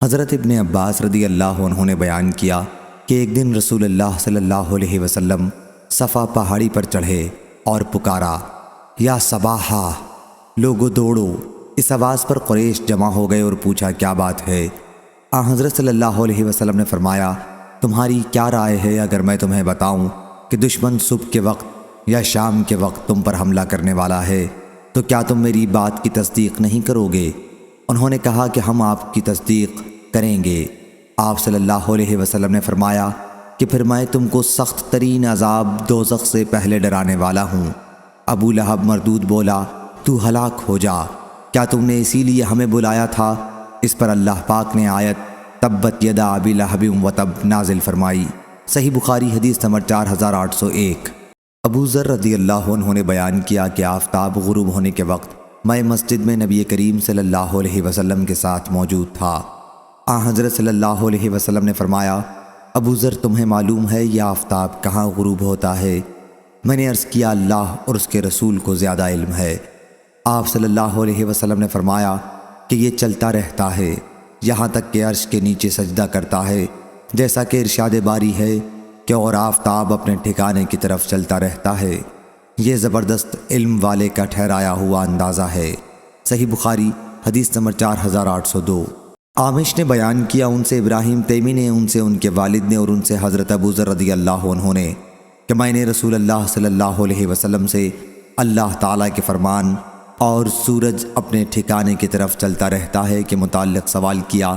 حضرت ابن عباس رضی اللہ عنہ نے بیان کیا کہ ایک دن رسول اللہ صلی اللہ علیہ وسلم صفا پہاڑی پر چڑھے اور پکارا، یا صباحا، لوگو دوڑو۔ اس آواز پر قریش جمع ہو گئے اور پوچھا کیا بات ہے؟ حضرت صلی اللہ علیہ وسلم نے فرمایا، تمہاری کیا رائے ہے اگر میں تمہیں بتاؤں کہ دشمن صبح کے وقت یا شام کے وقت تم پر حملہ کرنے والا ہے، تو کیا تم میری بات کی تصدیق نہیں کرو گے؟ انہوں نے کہا کہ ہم آپ کی تصدیق کریں گے۔ آپ صلی اللہ علیہ وسلم نے فرمایا کہ پھر میں تم کو سخت ترین عذاب دوزخ سے پہلے ڈرانے والا ہوں۔ ابو لہب مردود بولا، تو ہلاک ہو جا، کیا تم نے اسی لیے ہمیں بلایا تھا؟ اس پر اللہ پاک نے آیت تبت یدا ابی لہب وتب نازل فرمائی۔ صحیح بخاری حدیث نمبر 4801۔ ابو ذر رضی اللہ عنہ نے بیان کیا کہ آفتاب غروب ہونے کے وقت میں مسجد میں نبی کریم صلی اللہ علیہ وسلم کے ساتھ موجود تھا۔ حضرت صلی اللہ علیہ وسلم نے فرمایا، ابو ذر تمہیں معلوم ہے یہ آفتاب کہاں غروب ہوتا ہے؟ میں نے عرض کیا اللہ اور اس کے رسول کو زیادہ علم ہے۔ آپ صلی اللہ علیہ وسلم نے فرمایا کہ یہ چلتا رہتا ہے یہاں تک کہ عرش کے نیچے سجدہ کرتا ہے، جیسا کہ ارشاد باری ہے کہ اور آفتاب اپنے ٹھکانے کی طرف چلتا رہتا ہے۔ یہ زبردست علم والے کا ٹھہرایا ہوا اندازہ ہے۔ صحیح بخاری حدیث نمبر 4802۔ عامش نے بیان کیا، ان سے ابراہیم تیمی نے، ان سے ان کے والد نے، اور ان سے حضرت ابو ذر رضی اللہ عنہ نے کہ میں نے رسول اللہ صلی اللہ علیہ وسلم سے اللہ تعالیٰ کے فرمان اور سورج اپنے ٹھکانے کی طرف چلتا رہتا ہے کے متعلق سوال کیا،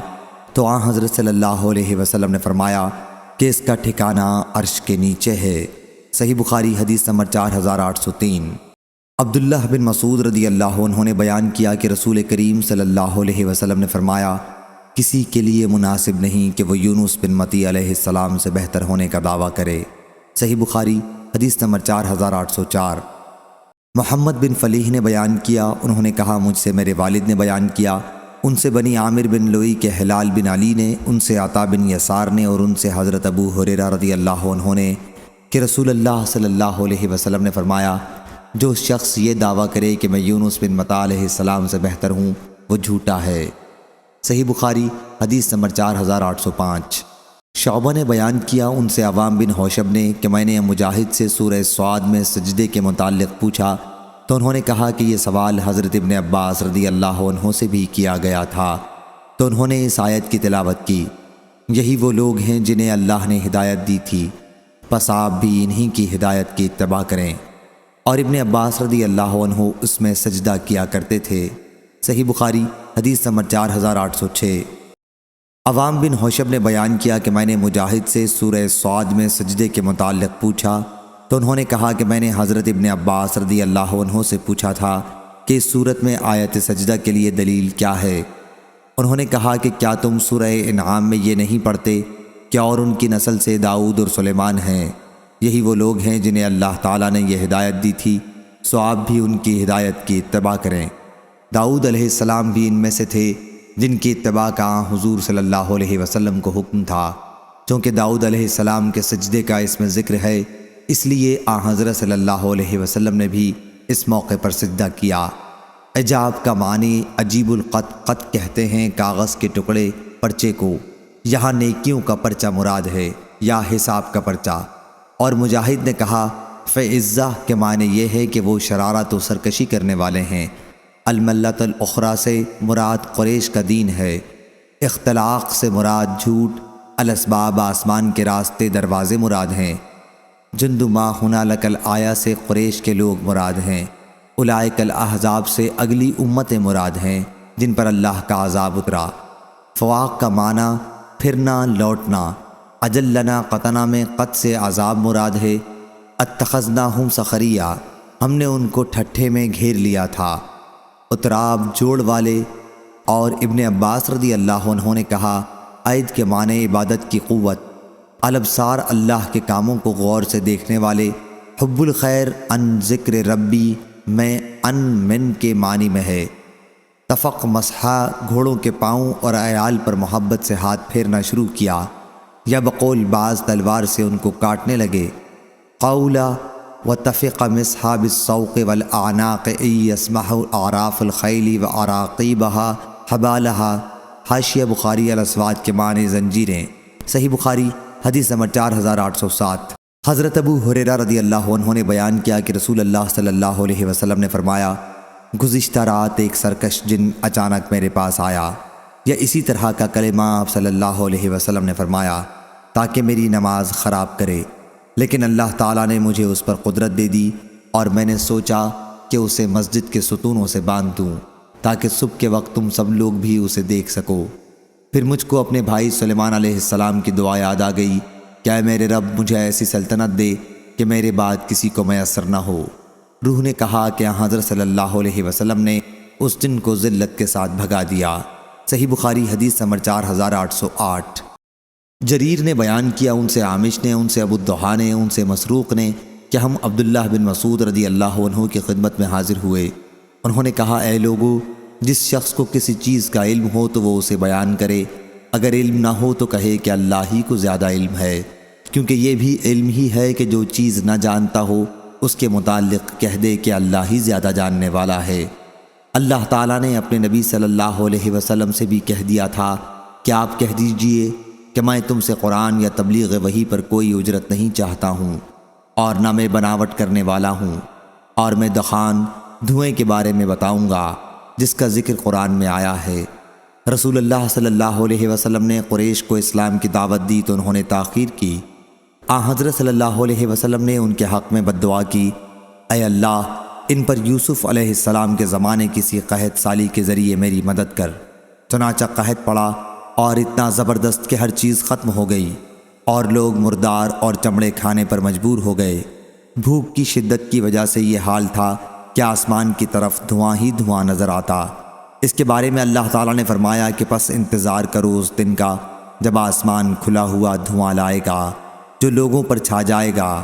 تو حضرت صلی اللہ علیہ وسلم نے فرمایا کہ اس کا ٹھکانہ عرش کے نیچے ہے۔ صحیح بخاری حدیث نمبر 4803۔ عبداللہ بن مسعود رضی اللہ عنہ نے بیان کیا کہ رسول کریم صلی اللہ علیہ وسلم نے فرمایا، کسی کے لیے مناسب نہیں کہ وہ یونس بن متی علیہ السلام سے بہتر ہونے کا دعویٰ کرے۔ صحیح بخاری حدیث نمبر 4804۔ محمد بن فلیح نے بیان کیا، انہوں نے کہا مجھ سے میرے والد نے بیان کیا، ان سے بنی عامر بن لوئی کے ہلال بن علی نے، ان سے عطا بن یسار نے، اور ان سے حضرت ابو ہریرہ رضی اللہ عنہ نے کہ رسول اللہ صلی اللہ علیہ وسلم نے فرمایا، جو شخص یہ دعویٰ کرے کہ میں یونس بن متی علیہ السلام سے بہتر ہوں وہ جھوٹا ہے۔ صحیح بخاری حدیث نمبر 4805۔ شعبہ نے بیان کیا، ان سے عوام بن حوشب نے کہ میں نے مجاہد سے سورہ صاد میں سجدے کے متعلق پوچھا، تو انہوں نے کہا کہ یہ سوال حضرت ابن عباس رضی اللہ عنہ سے بھی کیا گیا تھا، تو انہوں نے اس آیت کی تلاوت کی، یہی وہ لوگ ہیں جنہیں اللہ نے ہدایت دی تھی، پس آپ بھی انہی کی ہدایت کی اتباع کریں۔ اور ابن عباس رضی اللہ عنہ اس میں سجدہ کیا کرتے تھے۔ صحیح بخاری حدیث نمبر 4806۔ عوام بن حوشب نے بیان کیا کہ میں نے مجاہد سے سورہ صاد میں سجدے کے متعلق پوچھا، تو انہوں نے کہا کہ میں نے حضرت ابن عباس رضی اللہ عنہ سے پوچھا تھا کہ اس صورت میں آیت سجدہ کے لیے دلیل کیا ہے؟ انہوں نے کہا کہ کیا تم سورہ انعام میں یہ نہیں پڑھتے کہ اور ان کی نسل سے داؤد اور سلیمان ہیں، یہی وہ لوگ ہیں جنہیں اللہ تعالیٰ نے یہ ہدایت دی تھی، سو آپ بھی ان کی ہدایت کی اتباع کریں۔ داؤد علیہ السلام بھی ان میں سے تھے جن کی اتباع کا حضور صلی اللہ علیہ وسلم کو حکم تھا، چونکہ داؤد علیہ السلام کے سجدے کا اس میں ذکر ہے، اس لیے حضرت صلی اللہ علیہ وسلم نے بھی اس موقع پر سجدہ کیا۔ اعجاب کا معنی عجیب القط، قط کہتے ہیں کاغذ کے ٹکڑے پرچے کو، یہاں نیکیوں کا پرچہ مراد ہے یا حساب کا پرچہ۔ اور مجاہد نے کہا فعزہ کے معنی یہ ہے کہ وہ شرارت و سرکشی کرنے والے ہیں۔ الملۃ الاخری سے مراد قریش کا دین ہے۔ اختلاق سے مراد جھوٹ، الاسباب آسمان کے راستے دروازے مراد ہیں۔ جند ما ہنالک الآیہ سے قریش کے لوگ مراد ہیں۔ اولئک الاحزاب سے اگلی امتیں مراد ہیں جن پر اللہ کا عذاب اترا۔ فواق کا معنی پھرنا، لوٹنا۔ اجلنا قطنا میں قط سے عذاب مراد ہے۔ اتخذناہم سخریہ، ہم نے ان کو ٹھٹھے میں گھیر لیا تھا۔ اتراب جوڑ والے۔ اور ابن عباس رضی اللہ عنہ نے کہا عید کے معنی عبادت کی قوت، الابصار اللہ کے کاموں کو غور سے دیکھنے والے، حب الخیر ان ذکر ربی میں ان من کے معنی میں ہے۔ تفق مسحا، گھوڑوں کے پاؤں اور عیال پر محبت سے ہاتھ پھیرنا شروع کیا، یا بقول بعض تلوار سے ان کو کاٹنے لگے۔ قولا وتفق مسحا بالسوق والاعناق ای یسمح اعراف الخیل واراقیبها حبالها، حاشیہ بخاری الاسواد کے معنی زنجیریں، صحیح بخاری حدیث نمبر 4807۔ حضرت ابو ہریرہ رضی اللہ عنہ نے بیان کیا کہ رسول اللہ صلی اللہ علیہ وسلم نے فرمایا، گزشتہ رات ایک سرکش جن اچانک میرے پاس آیا، یا اسی طرح کا کلمہ آپ صلی اللہ علیہ وسلم نے فرمایا، تاکہ میری نماز خراب کرے، لیکن اللہ تعالیٰ نے مجھے اس پر قدرت دے دی، اور میں نے سوچا کہ اسے مسجد کے ستونوں سے باندھ دوں تاکہ صبح کے وقت تم سب لوگ بھی اسے دیکھ سکو۔ پھر مجھ کو اپنے بھائی سلیمان علیہ السلام کی دعا یاد آ گئی کہ اے میرے رب مجھے ایسی سلطنت دے کہ میرے بعد کسی کو میسر نہ ہو۔ روح نے کہا کہ حضرت صلی اللہ علیہ وسلم نے اس جن کو ذلت کے ساتھ بھگا دیا، صحیح بخاری حدیث نمبر 4808۔ جریر نے بیان کیا، ان سے عامش نے، ان سے ابو الضحیٰ نے، ان سے مسروق نے کہ ہم عبداللہ بن مسعود رضی اللہ عنہ کی خدمت میں حاضر ہوئے۔ انہوں نے کہا، اے لوگو، جس شخص کو کسی چیز کا علم ہو تو وہ اسے بیان کرے، اگر علم نہ ہو تو کہے کہ اللہ ہی کو زیادہ علم ہے، کیونکہ یہ بھی علم ہی ہے کہ جو چیز نہ جانتا ہو اس کے متعلق کہہ دے کہ اللہ ہی زیادہ جاننے والا ہے۔ اللہ تعالیٰ نے اپنے نبی صلی اللہ علیہ وسلم سے بھی کہہ دیا تھا کہ آپ کہہ دیجئے کہ میں تم سے قرآن یا تبلیغ وحی پر کوئی اجرت نہیں چاہتا ہوں، اور نہ میں بناوٹ کرنے والا ہوں، اور میں دخان دھوئیں کے بارے میں بتاؤں گا جس کا ذکر قرآن میں آیا ہے۔ رسول اللہ صلی اللہ علیہ وسلم نے قریش کو اسلام کی دعوت دی تو انہوں نے تاخیر کی۔ حضرت صلی اللہ علیہ وسلم نے ان کے حق میں بد دعا کی، اے اللہ ان پر یوسف علیہ السلام کے زمانے کسی قحط سالی کے ذریعے میری مدد کر۔ چنانچہ قحط پڑا اور اتنا زبردست کہ ہر چیز ختم ہو گئی، اور لوگ مردار اور چمڑے کھانے پر مجبور ہو گئے۔ بھوک کی شدت کی وجہ سے یہ حال تھا کہ آسمان کی طرف دھواں ہی دھواں نظر آتا۔ اس کے بارے میں اللہ تعالیٰ نے فرمایا کہ پس انتظار کرو اس دن کا جب آسمان کھلا ہوا دھواں لائے گا جو لوگوں پر چھا جائے گا،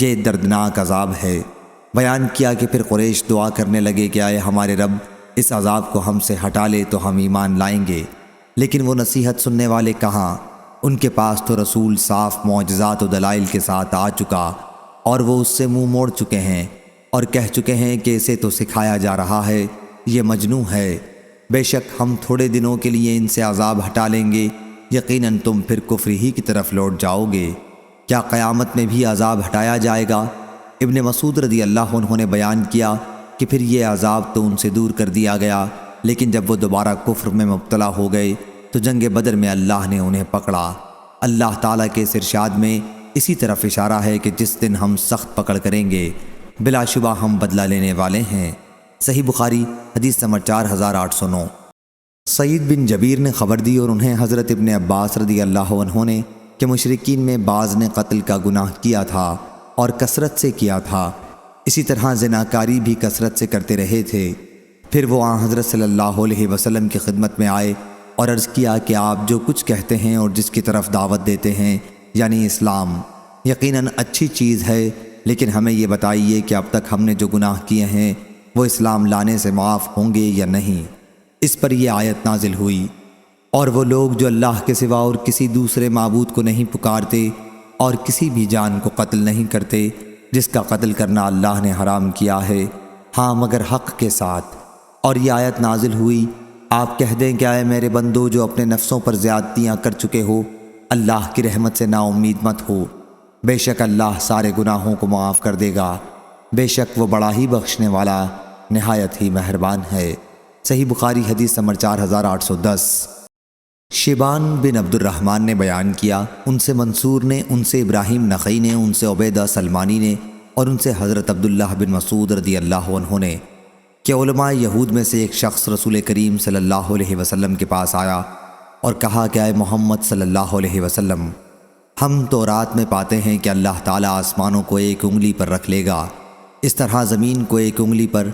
یہ دردناک عذاب ہے۔ بیان کیا کہ پھر قریش دعا کرنے لگے کہ اے ہمارے رب اس عذاب کو ہم سے ہٹا لے تو ہم ایمان لائیں گے، لیکن وہ نصیحت سننے والے کہاں؟ ان کے پاس تو رسول صاف معجزات و دلائل کے ساتھ آ چکا، اور وہ اس سے منہ موڑ چکے ہیں اور کہہ چکے ہیں کہ اسے تو سکھایا جا رہا ہے، یہ مجنون ہے۔ بے شک ہم تھوڑے دنوں کے لیے ان سے عذاب ہٹا لیں گے، یقیناً تم پھر کفر ہی کی طرف لوٹ جاؤ گے۔ کیا قیامت میں بھی عذاب ہٹایا جائے گا؟ ابن مسعود رضی اللہ عنہ نے بیان کیا کہ پھر یہ عذاب تو ان سے دور کر دیا گیا، لیکن جب وہ دوبارہ کفر میں مبتلا ہو گئے تو جنگ بدر میں اللہ نے انہیں پکڑا۔ اللہ تعالیٰ کے اس ارشاد میں اسی طرف اشارہ ہے کہ جس دن ہم سخت پکڑ کریں گے بلا شبہ ہم بدلہ لینے والے ہیں۔ صحیح بخاری حدیث نمبر 4809۔ سعید بن جبیر نے خبر دی اور انہیں حضرت ابن عباس رضی اللہ عنہ نے کہ مشرکین میں بعض نے قتل کا گناہ کیا تھا اور کثرت سے کیا تھا، اسی طرح زناکاری بھی کثرت سے کرتے رہے تھے۔ پھر وہ حضرت صلی اللہ علیہ وسلم کی خدمت میں آئے اور عرض کیا کہ آپ جو کچھ کہتے ہیں اور جس کی طرف دعوت دیتے ہیں یعنی اسلام، یقیناً اچھی چیز ہے، لیکن ہمیں یہ بتائیے کہ اب تک ہم نے جو گناہ کیے ہیں وہ اسلام لانے سے معاف ہوں گے یا نہیں۔ اس پر یہ آیت نازل ہوئی، اور وہ لوگ جو اللہ کے سوا اور کسی دوسرے معبود کو نہیں پکارتے اور کسی بھی جان کو قتل نہیں کرتے جس کا قتل کرنا اللہ نے حرام کیا ہے، ہاں مگر حق کے ساتھ۔ اور یہ آیت نازل ہوئی، آپ کہہ دیں کہ اے میرے بندو جو اپنے نفسوں پر زیادتیاں کر چکے ہو، اللہ کی رحمت سے نا امید مت ہو، بے شک اللہ سارے گناہوں کو معاف کر دے گا، بے شک وہ بڑا ہی بخشنے والا نہایت ہی مہربان ہے۔ صحیح بخاری حدیث نمبر 4810۔ شیبان بن عبد الرحمن نے بیان کیا، ان سے منصور نے، ان سے ابراہیم نخعی نے، ان سے عبیدہ سلمانی نے، اور ان سے حضرت عبداللہ بن مسعود رضی اللہ عنہ نے کہ علماء یہود میں سے ایک شخص رسول کریم صلی اللہ علیہ وسلم کے پاس آیا اور کہا کہ اے محمد صلی اللہ علیہ وسلم، ہم تورات میں پاتے ہیں کہ اللہ تعالیٰ آسمانوں کو ایک انگلی پر رکھ لے گا، اس طرح زمین کو ایک انگلی پر،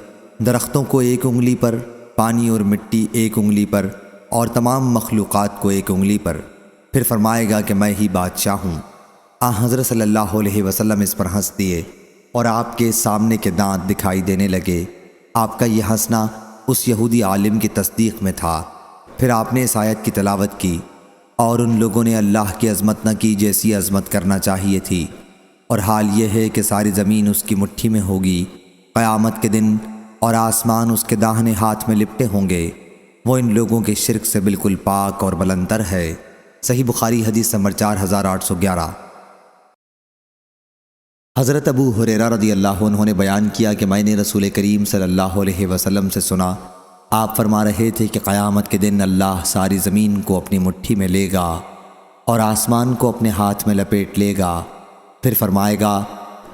درختوں کو ایک انگلی پر، پانی اور مٹی ایک انگلی پر، اور تمام مخلوقات کو ایک انگلی پر، پھر فرمائے گا کہ میں ہی بادشاہ ہوں۔ حضرت صلی اللہ علیہ وسلم اس پر ہنس دیے اور آپ کے سامنے کے دانت دکھائی دینے لگے۔ آپ کا یہ ہنسنا اس یہودی عالم کی تصدیق میں تھا۔ پھر آپ نے اس آیت کی تلاوت کی، اور ان لوگوں نے اللہ کی عظمت نہ کی جیسی عظمت کرنا چاہیے تھی، اور حال یہ ہے کہ ساری زمین اس کی مٹھی میں ہوگی قیامت کے دن، اور آسمان اس کے داہنے ہاتھ میں لپٹے ہوں گے۔ وہ ان لوگوں کے شرک سے بالکل پاک اور بلندر ہے۔ صحیح بخاری حدیث نمبر 4811۔ حضرت ابو ہریرہ رضی اللہ عنہ نے بیان کیا کہ میں نے رسول کریم صلی اللہ علیہ وسلم سے سنا، آپ فرما رہے تھے کہ قیامت کے دن اللہ ساری زمین کو اپنی مٹھی میں لے گا اور آسمان کو اپنے ہاتھ میں لپیٹ لے گا، پھر فرمائے گا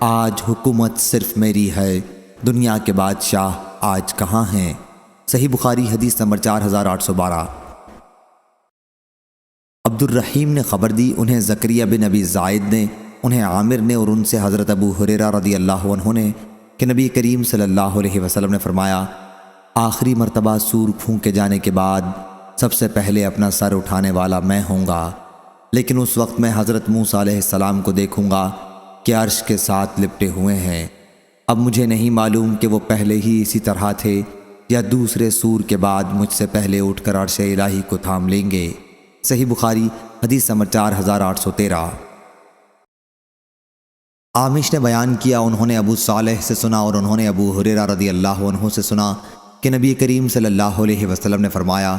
آج حکومت صرف میری ہے، دنیا کے بادشاہ آج کہاں ہیں؟ صحیح بخاری حدیث نمبر 4812۔ عبد الرحیم نے خبر دی، انہیں زکریا بن ابی زائد نے، انہیں عامر نے اور ان سے حضرت ابو ہریرہ رضی اللہ عنہ نے کہ نبی کریم صلی اللہ علیہ وسلم نے فرمایا آخری مرتبہ سور پھونکے جانے کے بعد سب سے پہلے اپنا سر اٹھانے والا میں ہوں گا، لیکن اس وقت میں حضرت موسیٰ علیہ السلام کو دیکھوں گا کہ عرش کے ساتھ لپٹے ہوئے ہیں۔ اب مجھے نہیں معلوم کہ وہ پہلے ہی اسی طرح تھے یا دوسرے سور کے بعد مجھ سے پہلے اٹھ کر عرش الہی کو تھام لیں گے۔ صحیح بخاری حدیث نمبر 4813۔ عامش نے بیان کیا، انہوں نے ابو صالح سے سنا اور انہوں نے ابو ہریرہ رضی اللہ عنہ سے سنا کہ نبی کریم صلی اللہ علیہ وسلم نے فرمایا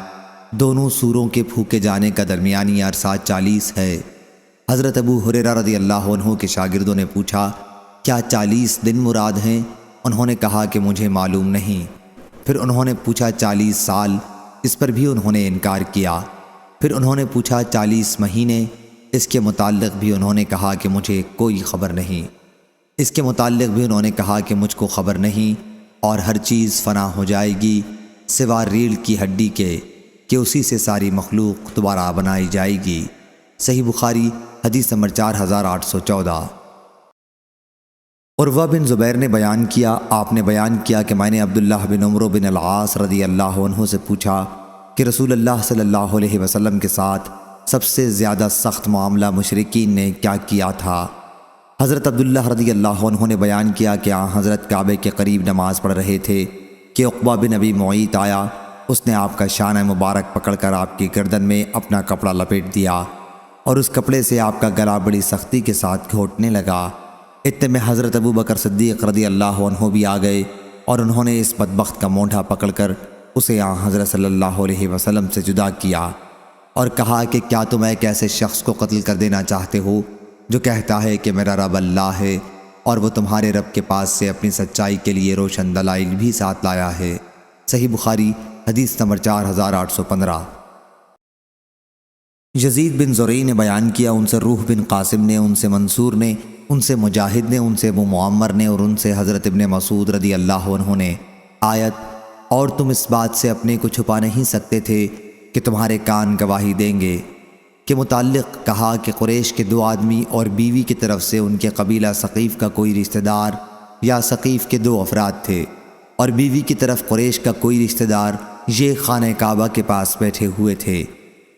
دونوں سوروں کے پھونکے جانے کا درمیانی عرصہ 40 ہے۔ حضرت ابو ہریرہ رضی اللہ عنہ کے شاگردوں نے پوچھا کیا 40 دن مراد ہیں؟ انہوں نے کہا کہ مجھے معلوم نہیں۔ پھر انہوں نے پوچھا 40 سال؟ اس پر بھی انہوں نے انکار کیا۔ پھر انہوں نے پوچھا 40 مہینے؟ اس کے متعلق بھی انہوں نے کہا کہ مجھے کوئی خبر نہیں۔ اس کے متعلق بھی انہوں نے کہا کہ مجھ کو خبر نہیں، اور ہر چیز فنا ہو جائے گی سوا ریڑھ کی ہڈی کے کہ اسی سے ساری مخلوق دوبارہ بنائی جائے گی۔ صحیح بخاری حدیث نمبر 4814۔ عروہ بن زبیر نے بیان کیا، آپ نے بیان کیا کہ میں نے عبداللہ بن عمرو بن العاص رضی اللہ عنہ سے پوچھا کہ رسول اللہ صلی اللہ علیہ وسلم کے ساتھ سب سے زیادہ سخت معاملہ مشرکین نے کیا کیا تھا؟ حضرت عبداللہ رضی اللہ عنہ نے بیان کیا کہ حضرت کعبے کے قریب نماز پڑھ رہے تھے کہ عقبہ بن ابی معیط آیا، اس نے آپ کا شانہ مبارک پکڑ کر آپ کی گردن میں اپنا کپڑا لپیٹ دیا اور اس کپڑے سے آپ کا گلا بڑی سختی کے ساتھ گھونٹنے لگا۔ اتنے میں حضرت ابو بکر صدیق رضی اللہ عنہ بھی آ گئے اور انہوں نے اس بدبخت کا مونڈھا پکڑ کر اسے حضرت صلی اللہ علیہ وسلم سے جدا کیا اور کہا کہ کیا تم ایک ایسے شخص کو قتل کر دینا چاہتے ہو جو کہتا ہے کہ میرا رب اللہ ہے اور وہ تمہارے رب کے پاس سے اپنی سچائی کے لیے روشن دلائل بھی ساتھ لایا ہے؟ صحیح بخاری حدیث نمبر 4815۔ یزید بن زرعی نے بیان کیا، ان سے روح بن قاسم نے، ان سے منصور نے، ان سے مجاہد نے، ان سے ابو معمر نے اور ان سے حضرت ابن مسعود رضی اللہ عنہ نے آیت اور تم اس بات سے اپنے کو چھپا نہیں سکتے تھے کہ تمہارے کان گواہی دیں گے کے متعلق کہا کہ قریش کے 2 آدمی اور بیوی کی طرف سے ان کے قبیلہ ثقیف کا کوئی رشتہ دار یا ثقیف کے 2 افراد تھے اور بیوی کی طرف قریش کا کوئی رشتہ دار یہ خانہ کعبہ کے پاس بیٹھے ہوئے تھے۔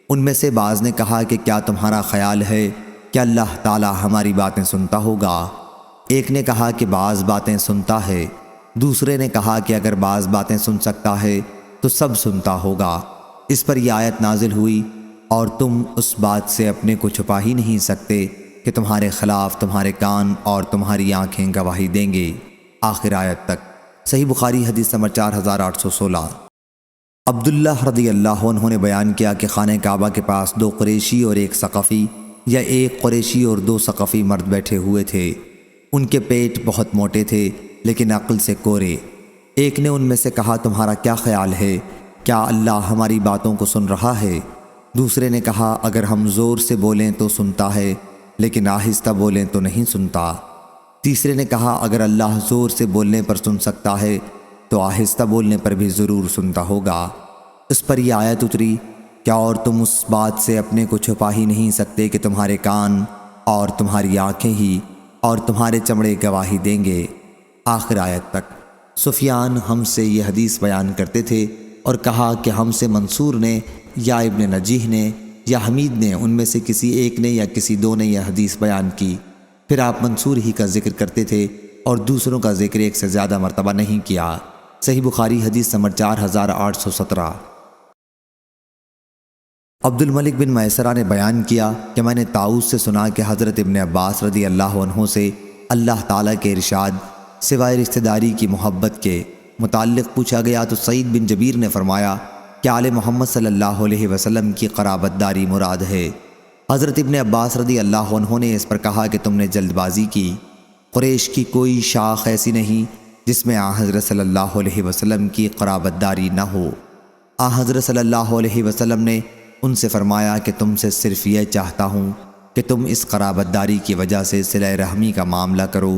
ان میں سے بعض نے کہا کہ کیا تمہارا خیال ہے کہ اللہ تعالی ہماری باتیں سنتا ہوگا؟ ایک نے کہا کہ بعض باتیں سنتا ہے، دوسرے نے کہا کہ اگر بعض باتیں سن سکتا ہے تو سب سنتا ہوگا۔ اس پر یہ آیت نازل ہوئی اور تم اس بات سے اپنے کو چھپا ہی نہیں سکتے کہ تمہارے خلاف تمہارے کان اور تمہاری آنکھیں گواہی دیں گے، آخر آیت تک۔ صحیح بخاری حدیث نمبر 4816۔ عبداللہ رضی اللہ عنہ نے بیان کیا کہ خانہ کعبہ کے پاس 2 قریشی اور 1 ثقفی یا 1 قریشی اور 2 ثقفی مرد بیٹھے ہوئے تھے۔ ان کے پیٹ بہت موٹے تھے لیکن عقل سے کورے۔ ایک نے ان میں سے کہا تمہارا کیا خیال ہے، کیا اللہ ہماری باتوں کو سن رہا ہے؟ دوسرے نے کہا اگر ہم زور سے بولیں تو سنتا ہے لیکن آہستہ بولیں تو نہیں سنتا۔ تیسرے نے کہا اگر اللہ زور سے بولنے پر سن سکتا ہے تو آہستہ بولنے پر بھی ضرور سنتا ہوگا۔ اس پر یہ آیت اتری کیا اور تم اس بات سے اپنے کو چھپا ہی نہیں سکتے کہ تمہارے کان اور تمہاری آنکھیں ہی اور تمہارے چمڑے گواہی دیں گے، آخر آیت تک۔ سفیان ہم سے یہ حدیث بیان کرتے تھے اور کہا کہ ہم سے منصور نے یا ابن نجیح نے یا حمید نے، ان میں سے کسی ایک نے یا کسی 2 نے یہ حدیث بیان کی۔ پھر آپ منصور ہی کا ذکر کرتے تھے اور دوسروں کا ذکر 1 سے زیادہ مرتبہ نہیں کیا۔ صحیح بخاری حدیث نمبر 4817۔ عبد الملک بن میسرہ نے بیان کیا کہ میں نے طاؤس سے سنا کہ حضرت ابن عباس رضی اللہ عنہ سے اللہ تعالیٰ کے ارشاد سوائے رشتہ داری کی محبت کے متعلق پوچھا گیا تو سعید بن جبیر نے فرمایا کہ آل محمد صلی اللہ علیہ وسلم کی قرابت داری مراد ہے۔ حضرت ابن عباس رضی اللہ عنہ نے اس پر کہا کہ تم نے جلد بازی کی، قریش کی کوئی شاخ ایسی نہیں جس میں حضرت صلی اللہ علیہ وسلم کی قرابت داری نہ ہو۔ حضرت صلی اللہ علیہ وسلم نے ان سے فرمایا کہ تم سے صرف یہ چاہتا ہوں کہ تم اس قرابت داری کی وجہ سے صلہ رحمی کا معاملہ کرو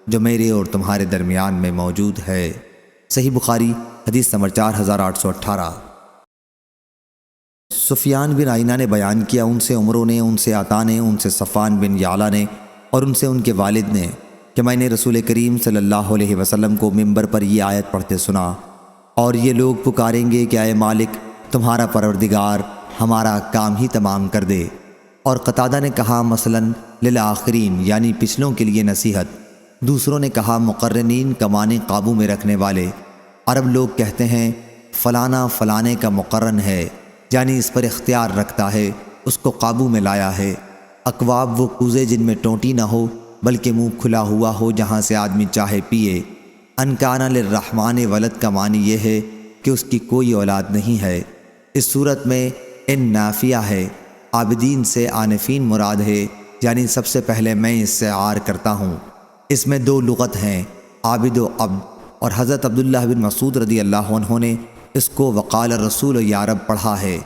جو میرے اور تمہارے درمیان میں موجود ہے۔ صحیح بخاری حدیث نمبر 4818۔ سفیان بن عینہ نے بیان کیا، ان سے عمرو نے، ان سے عطا نے، ان سے صفوان بن یعلا نے اور ان سے ان کے والد نے کہ میں نے رسول کریم صلی اللہ علیہ وسلم کو منبر پر یہ آیت پڑھتے سنا، اور یہ لوگ پکاریں گے کہ اے مالک تمہارا پروردگار ہمارا کام ہی تمام کر دے۔ اور قتادہ نے کہا مثلاً للآخرین یعنی پچھلوں کے لیے نصیحت، دوسروں نے کہا مقرنین کا معنی قابو میں رکھنے والے۔ عرب لوگ کہتے ہیں فلانا فلانے کا مقرن ہے، یعنی اس پر اختیار رکھتا ہے، اس کو قابو میں لایا ہے۔ اقواب وہ کوزے جن میں ٹوٹی نہ ہو بلکہ منہ کھلا ہوا ہو جہاں سے آدمی چاہے پیے۔ ان کان للرحمن ولد کا معنی یہ ہے کہ اس کی کوئی اولاد نہیں ہے۔ اس صورت میں ان نافیہ ہے، عابدین سے عانفین مراد ہے، یعنی سب سے پہلے میں اس سے عار کرتا ہوں۔ اس میں دو لغت ہیں، عابد و عبد، اور حضرت عبداللہ بن مسعود رضی اللہ عنہ نے اس کو وقال الرسول یا رب پڑھا ہے۔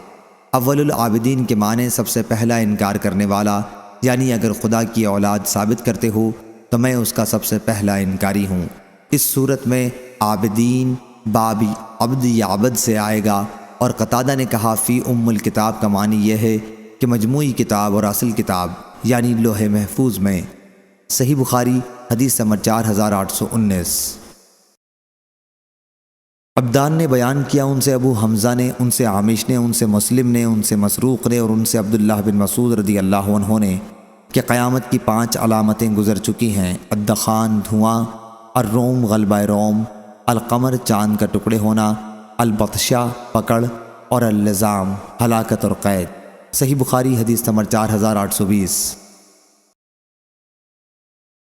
اول العابدین کے معنی سب سے پہلا انکار کرنے والا، یعنی اگر خدا کی اولاد ثابت کرتے ہو تو میں اس کا سب سے پہلا انکاری ہوں۔ اس صورت میں عابدین باب عبد یا عبد سے آئے گا۔ اور قتادہ نے کہا فی الکتاب کا معنی یہ ہے کہ مجموعی کتاب اور اصل کتاب یعنی لوح محفوظ میں۔ صحیح بخاری حدیث نمبر 4819۔ عبدان نے بیان کیا، ان سے ابو حمزہ نے، ان سے عامش نے، ان سے مسلم نے، ان سے مسروق نے اور ان سے عبداللہ بن مسعود رضی اللہ عنہ نے کہ قیامت کی 5 علامتیں گزر چکی ہیں: الدخان دھواں، الروم غلبہ روم، القمر چاند کا ٹکڑے ہونا، البطشہ پکڑ، اور اللزام ہلاکت اور قید۔ صحیح بخاری حدیث نمبر 4820۔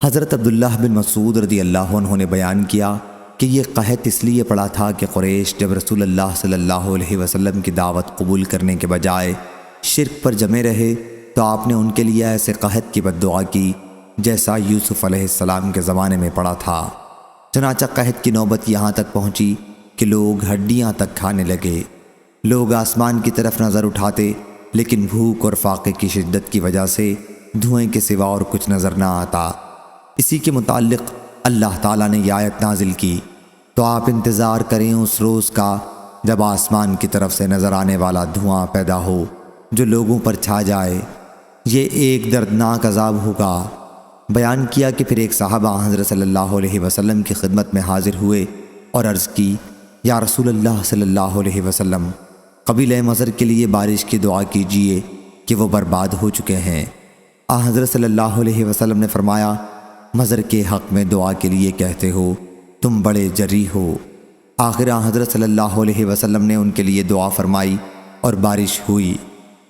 حضرت عبداللہ بن مسعود رضی اللہ عنہ نے بیان کیا کہ یہ قحط اس لیے پڑا تھا کہ قریش جب رسول اللہ صلی اللہ علیہ وسلم کی دعوت قبول کرنے کے بجائے شرک پر جمے رہے تو آپ نے ان کے لیے ایسے قحط کی بد دعا کی جیسا یوسف علیہ السلام کے زمانے میں پڑا تھا۔ چنانچہ قحط کی نوبت یہاں تک پہنچی کہ لوگ ہڈیاں تک کھانے لگے۔ لوگ آسمان کی طرف نظر اٹھاتے لیکن بھوک اور فاقے کی شدت کی وجہ سے دھوئیں کے سوا اور کچھ نظر نہ آتا۔ اسی کے متعلق اللہ تعالیٰ نے یہ آیت نازل کی، تو آپ انتظار کریں اس روز کا جب آسمان کی طرف سے نظر آنے والا دھواں پیدا ہو جو لوگوں پر چھا جائے، یہ ایک دردناک عذاب ہوگا۔ بیان کیا کہ پھر ایک صحابہ حضرت صلی اللہ علیہ وسلم کی خدمت میں حاضر ہوئے اور عرض کی، یا رسول اللہ صلی اللہ علیہ وسلم، قبیلہ مضر کے لیے بارش کی دعا کیجیے کہ وہ برباد ہو چکے ہیں۔ حضرت صلی اللہ علیہ وسلم نے فرمایا، مضر کے حق میں دعا کے لیے کہتے ہو، تم بڑے جری ہو۔ آخر حضرت صلی اللہ علیہ وسلم نے ان کے لیے دعا فرمائی اور بارش ہوئی۔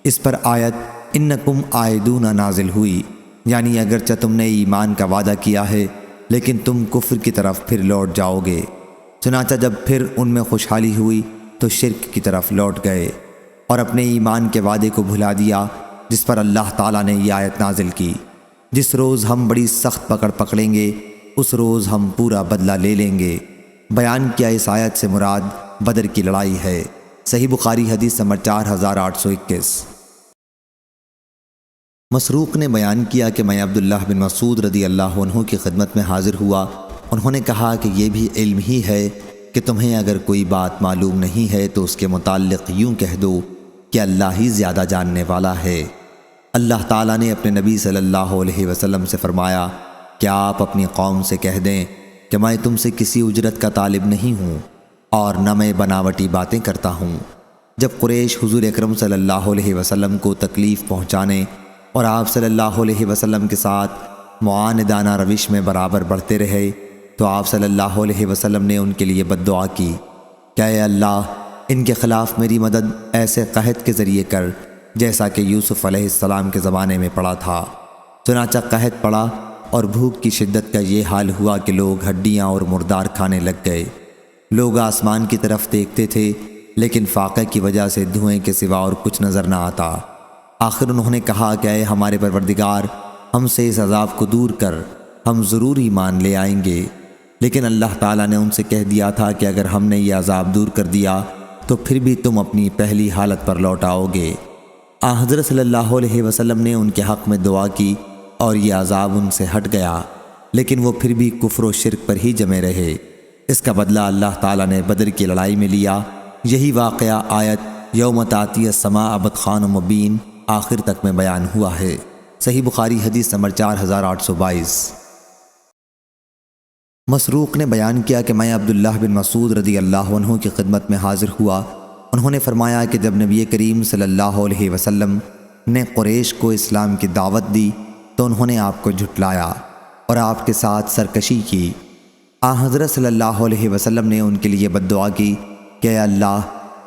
اس پر آیت انکم عائدون نازل ہوئی، یعنی اگرچہ تم نے ایمان کا وعدہ کیا ہے لیکن تم کفر کی طرف پھر لوٹ جاؤ گے۔ چنانچہ جب پھر ان میں خوشحالی ہوئی تو شرک کی طرف لوٹ گئے اور اپنے ایمان کے وعدے کو بھلا دیا، جس پر اللہ تعالیٰ نے یہ آیت نازل کی، جس روز ہم بڑی سخت پکڑ پکڑیں گے اس روز ہم پورا بدلہ لے لیں گے۔ بیان کیا اس آیت سے مراد بدر کی لڑائی ہے۔ صحیح بخاری حدیث نمبر 4821۔ مسروق نے بیان کیا کہ میں عبداللہ بن مسعود رضی اللہ عنہ کی خدمت میں حاضر ہوا۔ انہوں نے کہا کہ یہ بھی علم ہی ہے کہ تمہیں اگر کوئی بات معلوم نہیں ہے تو اس کے متعلق یوں کہہ دو کہ اللہ ہی زیادہ جاننے والا ہے۔ اللہ تعالیٰ نے اپنے نبی صلی اللہ علیہ وسلم سے فرمایا کہ آپ اپنی قوم سے کہہ دیں کہ میں تم سے کسی اجرت کا طالب نہیں ہوں اور نہ میں بناوٹی باتیں کرتا ہوں۔ جب قریش حضور اکرم صلی اللہ علیہ وسلم کو تکلیف پہنچانے اور آپ صلی اللہ علیہ وسلم کے ساتھ معاندانہ روش میں برابر بڑھتے رہے تو آپ صلی اللہ علیہ وسلم نے ان کے لیے بد دعا کی کہ اے اللہ ان کے خلاف میری مدد ایسے قحط کے ذریعے کر جیسا کہ یوسف علیہ السلام کے زمانے میں پڑا تھا۔ چنانچہ قحط پڑا اور بھوک کی شدت کا یہ حال ہوا کہ لوگ ہڈیاں اور مردار کھانے لگ گئے۔ لوگ آسمان کی طرف دیکھتے تھے لیکن فاقے کی وجہ سے دھوئیں کے سوا اور کچھ نظر نہ آتا۔ آخر انہوں نے کہا کہ اے ہمارے پروردگار، ہم سے اس عذاب کو دور کر، ہم ضرور ایمان لے آئیں گے۔ لیکن اللہ تعالیٰ نے ان سے کہہ دیا تھا کہ اگر ہم نے یہ عذاب دور کر دیا تو پھر بھی تم اپنی پہلی حالت پر لوٹ آؤ گے۔ حضرت صلی اللہ علیہ وسلم نے ان کے حق میں دعا کی اور یہ عذاب ان سے ہٹ گیا، لیکن وہ پھر بھی کفر و شرک پر ہی جمے رہے۔ اس کا بدلہ اللہ تعالیٰ نے بدر کی لڑائی میں لیا۔ یہی واقعہ آیت یوم تاتی السماء بدخان مبین آخر تک میں بیان ہوا ہے۔ صحیح بخاری حدیث نمبر 4822۔ مسروق نے بیان کیا کہ میں عبداللہ بن مسعود رضی اللہ عنہ کی خدمت میں حاضر ہوا۔ انہوں نے فرمایا کہ جب نبی کریم صلی اللہ علیہ وسلم نے قریش کو اسلام کی دعوت دی تو انہوں نے آپ کو جھٹلایا اور آپ کے ساتھ سرکشی کی۔ حضرت صلی اللہ علیہ وسلم نے ان کے لیے بد دعا کی کہ اے اللہ،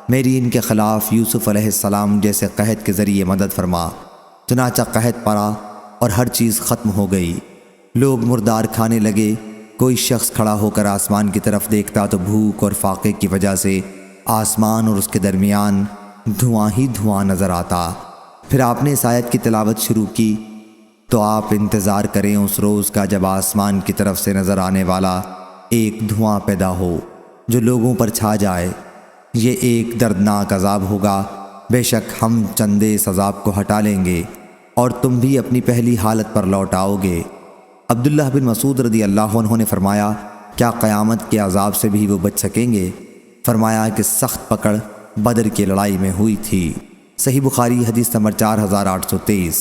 میری ان کے خلاف یوسف علیہ السلام جیسے قحط کے ذریعے مدد فرما۔ چنانچہ قحط پڑا اور ہر چیز ختم ہو گئی۔ لوگ مردار کھانے لگے۔ کوئی شخص کھڑا ہو کر آسمان کی طرف دیکھتا تو بھوک اور فاقے کی وجہ سے آسمان اور اس کے درمیان دھواں ہی دھواں نظر آتا۔ پھر آپ نے اس آیت کی تلاوت شروع کی تو آپ انتظار کریں اس روز کا جب آسمان کی طرف سے نظر آنے والا ایک دھواں پیدا ہو جو لوگوں پر چھا جائے۔ یہ ایک دردناک عذاب ہوگا۔ بے شک ہم چندے اس عذاب کو ہٹا لیں گے اور تم بھی اپنی پہلی حالت پر لوٹ آؤ گے۔ عبداللہ بن مسعود رضی اللہ عنہ نے فرمایا، کیا قیامت کے عذاب سے بھی وہ بچ سکیں گے؟ فرمایا کہ سخت پکڑ بدر کی لڑائی میں ہوئی تھی۔ صحیح بخاری حدیث نمبر 4823۔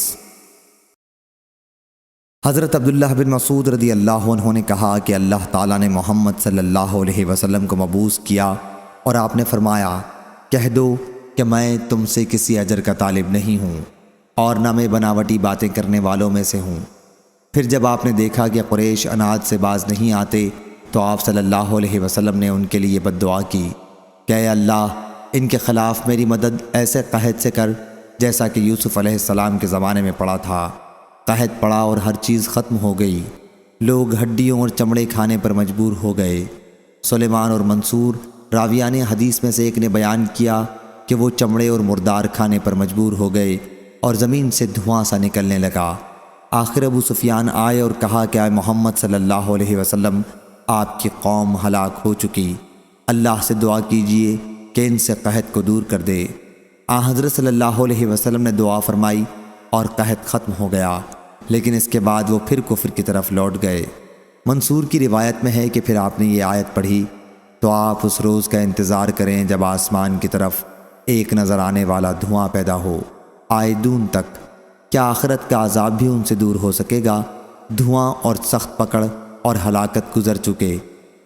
حضرت عبداللہ بن مسعود رضی اللہ عنہ نے کہا کہ اللہ تعالیٰ نے محمد صلی اللہ علیہ وسلم کو مبعوث کیا اور آپ نے فرمایا، کہہ دو کہ میں تم سے کسی اجر کا طالب نہیں ہوں اور نہ میں بناوٹی باتیں کرنے والوں میں سے ہوں۔ پھر جب آپ نے دیکھا کہ قریش اناد سے باز نہیں آتے تو آپ صلی اللہ علیہ وسلم نے ان کے لیے بد دعا کی کہ اے اللہ، ان کے خلاف میری مدد ایسے قحط سے کر جیسا کہ یوسف علیہ السلام کے زمانے میں پڑا تھا۔ قحط پڑا اور ہر چیز ختم ہو گئی۔ لوگ ہڈیوں اور چمڑے کھانے پر مجبور ہو گئے۔ سلیمان اور منصور راویان حدیث میں سے ایک نے بیان کیا کہ وہ چمڑے اور مردار کھانے پر مجبور ہو گئے اور زمین سے دھواں سا نکلنے لگا۔ آخر ابو سفیان آئے اور کہا کہ اے محمد صلی اللہ علیہ وسلم، آپ کی قوم ہلاک ہو چکی، اللہ سے دعا کیجئے کہ ان سے قحط کو دور کر دے۔ حضرت صلی اللہ علیہ وسلم نے دعا فرمائی اور قحط ختم ہو گیا، لیکن اس کے بعد وہ پھر کفر کی طرف لوٹ گئے۔ منصور کی روایت میں ہے کہ پھر آپ نے یہ آیت پڑھی تو آپ اس روز کا انتظار کریں جب آسمان کی طرف ایک نظر آنے والا دھواں پیدا ہو، آئے دون تک۔ کیا آخرت کا عذاب بھی ان سے دور ہو سکے گا؟ دھواں اور سخت پکڑ اور ہلاکت گزر چکے۔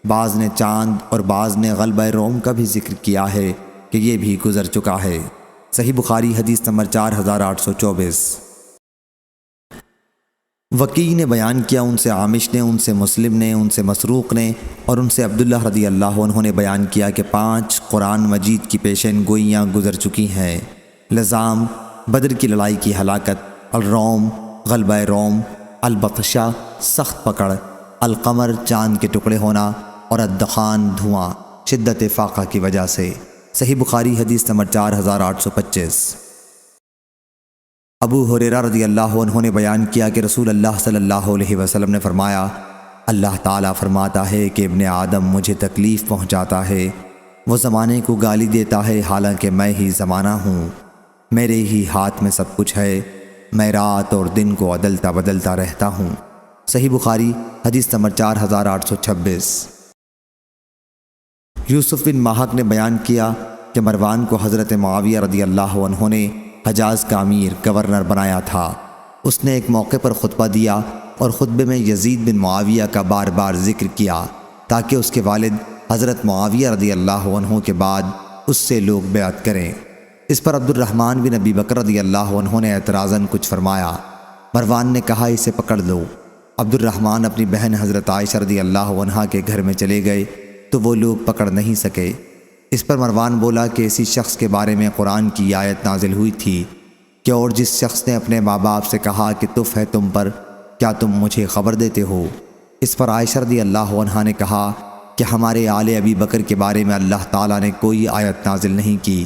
بعض نے چاند اور بعض نے غلبہ روم کا بھی ذکر کیا ہے کہ یہ بھی گزر چکا ہے۔ صحیح بخاری حدیث نمبر 4824۔ وکیع نے بیان کیا، ان سے عامش نے، ان سے مسلم نے، ان سے مسروق نے اور ان سے عبداللہ رضی اللہ عنہ نے بیان کیا کہ 5 قرآن مجید کی پیشین گوئیاں گزر چکی ہیں۔ لزام، بدر کی لڑائی کی ہلاکت، الروم، غلبہ روم، البطشہ، سخت پکڑ، القمر، چاند کے ٹکڑے ہونا اور الدخان، دھواں، شدت فاقہ کی وجہ سے۔ صحیح بخاری حدیث نمبر 4825۔ ابو ہریرہ رضی اللہ عنہ نے بیان کیا کہ رسول اللہ صلی اللہ علیہ وسلم نے فرمایا، اللہ تعالیٰ فرماتا ہے کہ ابن آدم مجھے تکلیف پہنچاتا ہے، وہ زمانے کو گالی دیتا ہے حالانکہ میں ہی زمانہ ہوں، میرے ہی ہاتھ میں سب کچھ ہے، میں رات اور دن کو عدلتا بدلتا رہتا ہوں۔ صحیح بخاری حدیث نمبر 4826۔ یوسف بن ماہک نے بیان کیا کہ مروان کو حضرت معاویہ رضی اللہ عنہ نے حجاز کا امیر گورنر بنایا تھا۔ اس نے ایک موقع پر خطبہ دیا اور خطبے میں یزید بن معاویہ کا بار بار ذکر کیا تاکہ اس کے والد حضرت معاویہ رضی اللہ عنہ کے بعد اس سے لوگ بیعت کریں۔ اس پر عبد الرحمن بن ابی بکر رضی اللہ عنہ نے اعتراضاً کچھ فرمایا۔ مروان نے کہا، اسے پکڑ لو۔ عبد الرحمن اپنی بہن حضرت عائشہ رضی اللہ عنہا کے گھر میں چلے گئے تو وہ لوگ پکڑ نہیں سکے۔ اس پر مروان بولا کہ اسی شخص کے بارے میں قرآن کی آیت نازل ہوئی تھی کہ اور جس شخص نے اپنے ماں باپ سے کہا کہ تف ہے تم پر، کیا تم مجھے خبر دیتے ہو؟ اس پر عائشہ رضی اللہ عنہا نے کہا کہ ہمارے آل ابی بکر کے بارے میں اللہ تعالیٰ نے کوئی آیت نازل نہیں کی،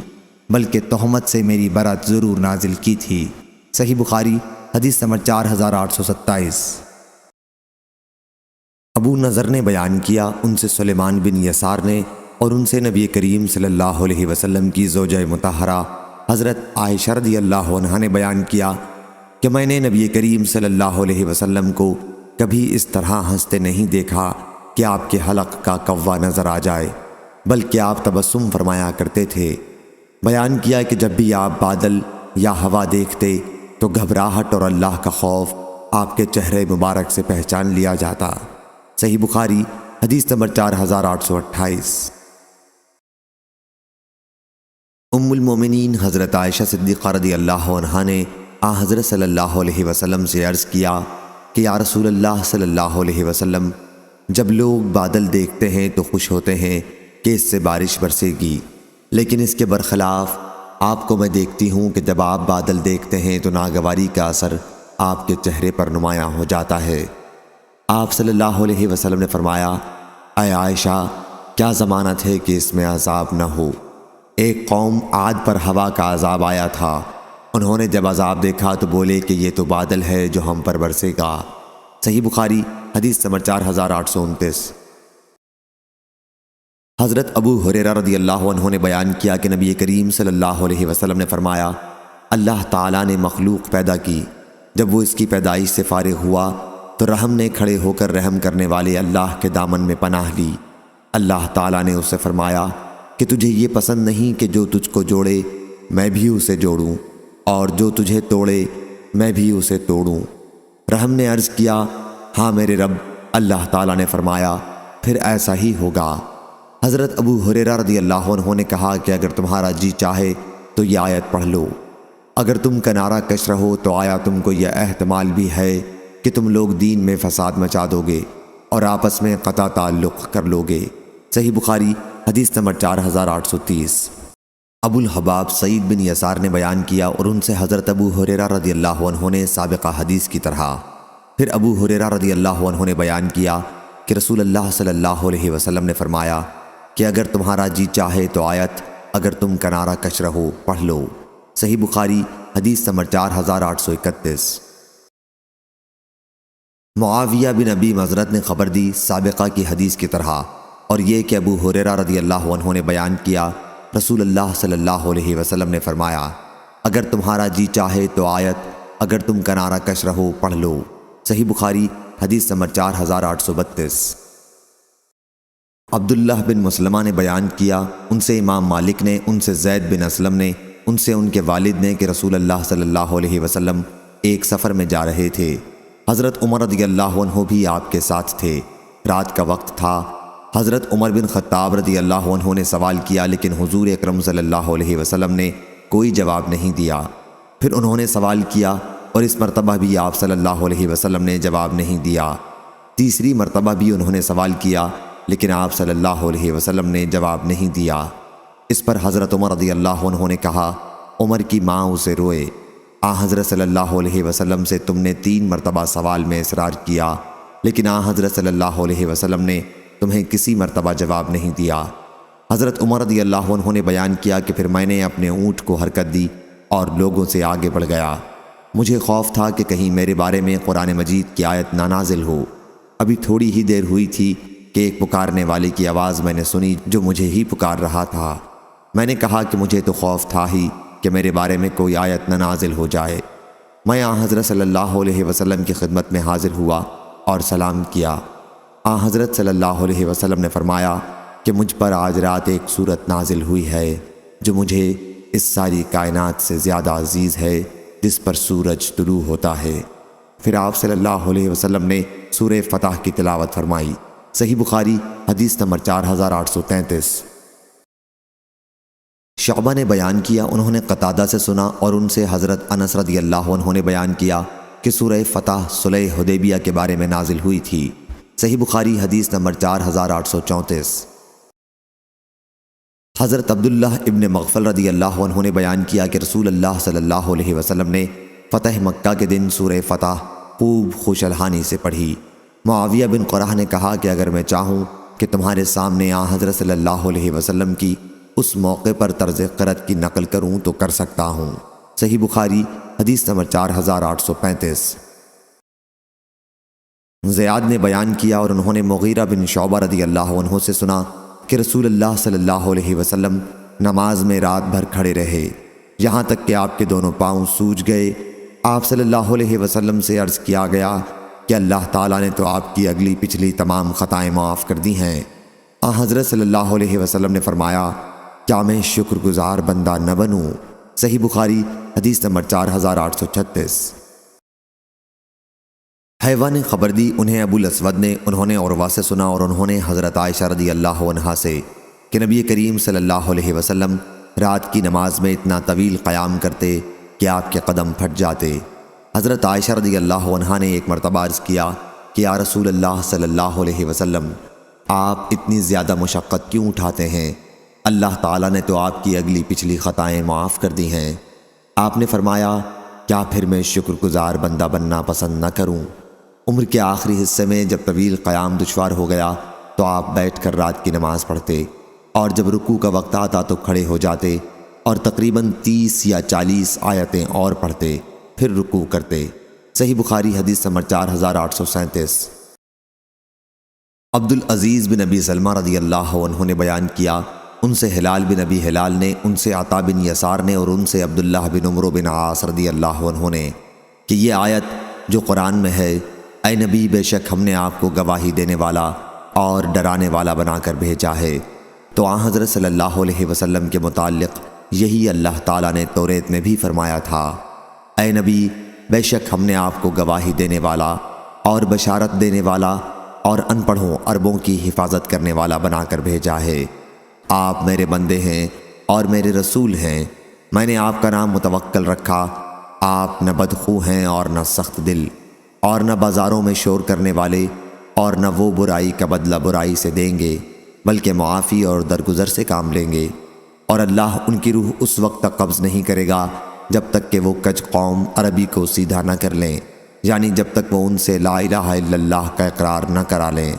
بلکہ تہمت سے میری برأت ضرور نازل کی تھی۔ صحیح بخاری حدیث نمبر 4827۔ ابو نضر نے بیان کیا، ان سے سلیمان بن یسار نے اور ان سے نبی کریم صلی اللہ علیہ وسلم کی زوجہ مطہرہ حضرت عائشہ رضی اللہ عنہا نے بیان کیا کہ میں نے نبی کریم صلی اللہ علیہ وسلم کو کبھی اس طرح ہنستے نہیں دیکھا کہ آپ کے حلق کا کوا نظر آ جائے، بلکہ آپ تبسم فرمایا کرتے تھے۔ بیان کیا کہ جب بھی آپ بادل یا ہوا دیکھتے تو گھبراہٹ اور اللہ کا خوف آپ کے چہرے مبارک سے پہچان لیا جاتا۔ صحیح بخاری حدیث نمبر 4828۔ ام المومنین حضرت عائشہ صدیقہ رضی اللہ عنہا نے حضرت صلی اللہ علیہ وسلم سے عرض کیا کہ یا رسول اللہ صلی اللہ علیہ وسلم، جب لوگ بادل دیکھتے ہیں تو خوش ہوتے ہیں کہ اس سے بارش برسے گی، لیکن اس کے برخلاف آپ کو میں دیکھتی ہوں کہ جب آپ بادل دیکھتے ہیں تو ناگواری کا اثر آپ کے چہرے پر نمایاں ہو جاتا ہے۔ آپ صلی اللہ علیہ وسلم نے فرمایا، اے عائشہ، کیا ضمانت ہے کہ اس میں عذاب نہ ہو؟ ایک قوم عاد پر ہوا کا عذاب آیا تھا، انہوں نے جب عذاب دیکھا تو بولے کہ یہ تو بادل ہے جو ہم پر برسے گا۔ صحیح بخاری حدیث نمبر 4829۔ حضرت ابو ہریرہ رضی اللہ عنہ نے بیان کیا کہ نبی کریم صلی اللہ علیہ وسلم نے فرمایا، اللہ تعالیٰ نے مخلوق پیدا کی، جب وہ اس کی پیدائش سے فارغ ہوا تو رحم نے کھڑے ہو کر رحم کرنے والے اللہ کے دامن میں پناہ لی۔ اللہ تعالیٰ نے اس سے فرمایا کہ تجھے یہ پسند نہیں کہ جو تجھ کو جوڑے میں بھی اسے جوڑوں، اور جو تجھے توڑے میں بھی اسے توڑوں۔ رحم نے عرض کیا، ہاں میرے رب۔ اللہ تعالیٰ نے فرمایا، پھر ایسا ہی ہوگا۔ حضرت ابو ہریرہ رضی اللہ عنہ نے کہا کہ اگر تمہارا جی چاہے تو یہ آیت پڑھ لو۔ اگر تم کنارہ کش رہو تو آیا تم کو یہ احتمال بھی ہے کہ تم لوگ دین میں فساد مچا دو گے اور آپس میں قطع تعلق کر لو گے۔ صحیح بخاری حدیث نمبر 4830۔ ابو الحباب سعید بن یسار نے بیان کیا اور ان سے حضرت ابو ہریرہ رضی اللہ عنہ نے سابقہ حدیث کی طرح۔ پھر ابو ہریرہ رضی اللہ عنہ نے بیان کیا کہ رسول اللہ صلی اللہ علیہ وسلم نے فرمایا کہ اگر تمہارا جی چاہے تو آیت اگر تم کنارہ کش رہو پڑھ لو۔ صحیح بخاری حدیث نمبر 4831۔ معاویہ بن ابی مزرد نے خبر دی سابقہ کی حدیث کی طرح، اور یہ کہ ابو ہریرہ رضی اللہ عنہ نے بیان کیا رسول اللہ صلی اللہ علیہ وسلم نے فرمایا، اگر تمہارا جی چاہے تو آیت اگر تم کنارہ کش رہو پڑھ لو۔ صحیح بخاری حدیث نمبر 4832۔ عبداللہ بن مسلمہ نے بیان کیا، ان سے امام مالک نے، ان سے زید بن اسلم نے، ان سے ان کے والد نے کہ رسول اللہ صلی اللہ علیہ وسلم ایک سفر میں جا رہے تھے۔ حضرت عمر رضی اللہ عنہ بھی آپ کے ساتھ تھے۔ رات کا وقت تھا۔ حضرت عمر بن خطاب رضی اللہ عنہ نے سوال کیا، لیکن حضور اکرم صلی اللہ علیہ وسلم نے کوئی جواب نہیں دیا۔ پھر انہوں نے سوال کیا اور اس مرتبہ بھی آپ صلی اللہ علیہ وسلم نے جواب نہیں دیا۔ تیسری مرتبہ بھی انہوں نے سوال کیا، لیکن آپ صلی اللہ علیہ وسلم نے جواب نہیں دیا۔ اس پر حضرت عمر رضی اللہ عنہ نے کہا، عمر کی ماں اسے روئے۔ حضرت صلی اللہ علیہ وسلم سے تم نے 3 مرتبہ سوال میں اصرار کیا، لیکن حضرت صلی اللہ علیہ وسلم نے تمہیں کسی مرتبہ جواب نہیں دیا۔ حضرت عمر رضی اللہ عنہ نے بیان کیا کہ پھر میں نے اپنے اونٹ کو حرکت دی اور لوگوں سے آگے بڑھ گیا۔ مجھے خوف تھا کہ کہیں میرے بارے میں قرآن مجید کی آیت نہ نازل ہو۔ ابھی تھوڑی ہی دیر ہوئی تھی کہ ایک پکارنے والے کی آواز میں نے سنی جو مجھے ہی پکار رہا تھا۔ میں نے کہا کہ مجھے تو خوف تھا ہی کہ میرے بارے میں کوئی آیت نہ نازل ہو جائے۔ میں حضرت صلی اللہ علیہ وسلم کی خدمت میں حاضر ہوا اور سلام کیا۔ حضرت صلی اللہ علیہ وسلم نے فرمایا کہ مجھ پر آج رات ایک سورت نازل ہوئی ہے جو مجھے اس ساری کائنات سے زیادہ عزیز ہے جس پر سورج طلوع ہوتا ہے۔ پھر آپ صلی اللہ علیہ وسلم نے سورہ فتح کی تلاوت فرمائی۔ صحیح بخاری حدیث نمبر 4833۔ شعبہ نے بیان کیا، انہوں نے قتادہ سے سنا اور ان سے حضرت انس رضی اللہ عنہ نے بیان کیا کہ سورہ فتح صلح حدیبیہ کے بارے میں نازل ہوئی تھی۔ صحیح بخاری حدیث نمبر 4834۔ حضرت عبداللہ ابن مغفل رضی اللہ عنہ نے بیان کیا کہ رسول اللہ صلی اللہ علیہ وسلم نے فتح مکہ کے دن سورہ فتح خوب خوش الحانی سے پڑھی۔ معاویہ بن قرہ نے کہا کہ اگر میں چاہوں کہ تمہارے سامنے آن حضرت صلی اللہ علیہ وسلم کی اس موقع پر طرز قرأت کی نقل کروں تو کر سکتا ہوں۔ صحیح بخاری حدیث نمبر 4835۔ زیاد نے بیان کیا اور انہوں نے مغیرہ بن شعبہ رضی اللہ عنہ سے سنا کہ رسول اللہ صلی اللہ علیہ وسلم نماز میں رات بھر کھڑے رہے، یہاں تک کہ آپ کے دونوں پاؤں سوج گئے۔ آپ صلی اللہ علیہ وسلم سے عرض کیا گیا کہ اللہ تعالیٰ نے تو آپ کی اگلی پچھلی تمام خطائیں معاف کر دی ہیں۔ حضرت صلی اللہ علیہ وسلم نے فرمایا، کیا میں شکر گزار بندہ نہ بنوں؟ صحیح بخاری حدیث نمبر 4836۔ حیوہ نے خبر دی انہیں ابو الاسود نے، انہوں نے عروہ سے سنا اور انہوں نے حضرت عائشہ رضی اللہ عنہا سے کہ نبی کریم صلی اللہ علیہ وسلم رات کی نماز میں اتنا طویل قیام کرتے کہ آپ کے قدم پھٹ جاتے۔ حضرت عائشہ رضی اللہ عنہا نے ایک مرتبہ عرض کیا کہ یا رسول اللہ صلی اللہ علیہ وسلم، آپ اتنی زیادہ مشقت کیوں اٹھاتے ہیں؟ اللہ تعالیٰ نے تو آپ کی اگلی پچھلی خطائیں معاف کر دی ہیں۔ آپ نے فرمایا، کیا پھر میں شکر گزار بندہ بننا پسند نہ کروں؟ عمر کے آخری حصے میں جب طویل قیام دشوار ہو گیا تو آپ بیٹھ کر رات کی نماز پڑھتے، اور جب رکوع کا وقت آتا تو کھڑے ہو جاتے اور تقریباً 30 یا 40 آیتیں اور پڑھتے، پھر رکوع کرتے۔ صحیح بخاری حدیث نمبر 4837۔ عبدالعزیز بن ابی سلمہ رضی اللہ عنہ نے بیان کیا، ان سے ہلال بن ابی ہلال نے، ان سے عطا بن یسار نے اور ان سے عبداللہ بن عمرو بن عاص رضی اللہ عنہ نے کہ یہ آیت جو قرآن میں ہے، اے نبی بے شک ہم نے آپ کو گواہی دینے والا اور ڈرانے والا بنا کر بھیجا ہے۔ تو آن حضرت صلی اللہ علیہ وسلم کے متعلق یہی اللہ تعالیٰ نے توریت میں بھی فرمایا تھا، اے نبی بے شک ہم نے آپ کو گواہی دینے والا اور بشارت دینے والا اور ان پڑھوں عربوں کی حفاظت کرنے والا بنا کر بھیجا ہے۔ آپ میرے بندے ہیں اور میرے رسول ہیں، میں نے آپ کا نام متوکل رکھا۔ آپ نہ بدخو ہیں اور نہ سخت دل، اور نہ بازاروں میں شور کرنے والے، اور نہ وہ برائی کا بدلہ برائی سے دیں گے، بلکہ معافی اور درگزر سے کام لیں گے۔ اور اللہ ان کی روح اس وقت تک قبض نہیں کرے گا جب تک کہ وہ کج قوم عربی کو سیدھا نہ کر لیں، یعنی جب تک وہ ان سے لا الہ الا اللہ کا اقرار نہ کرا لیں۔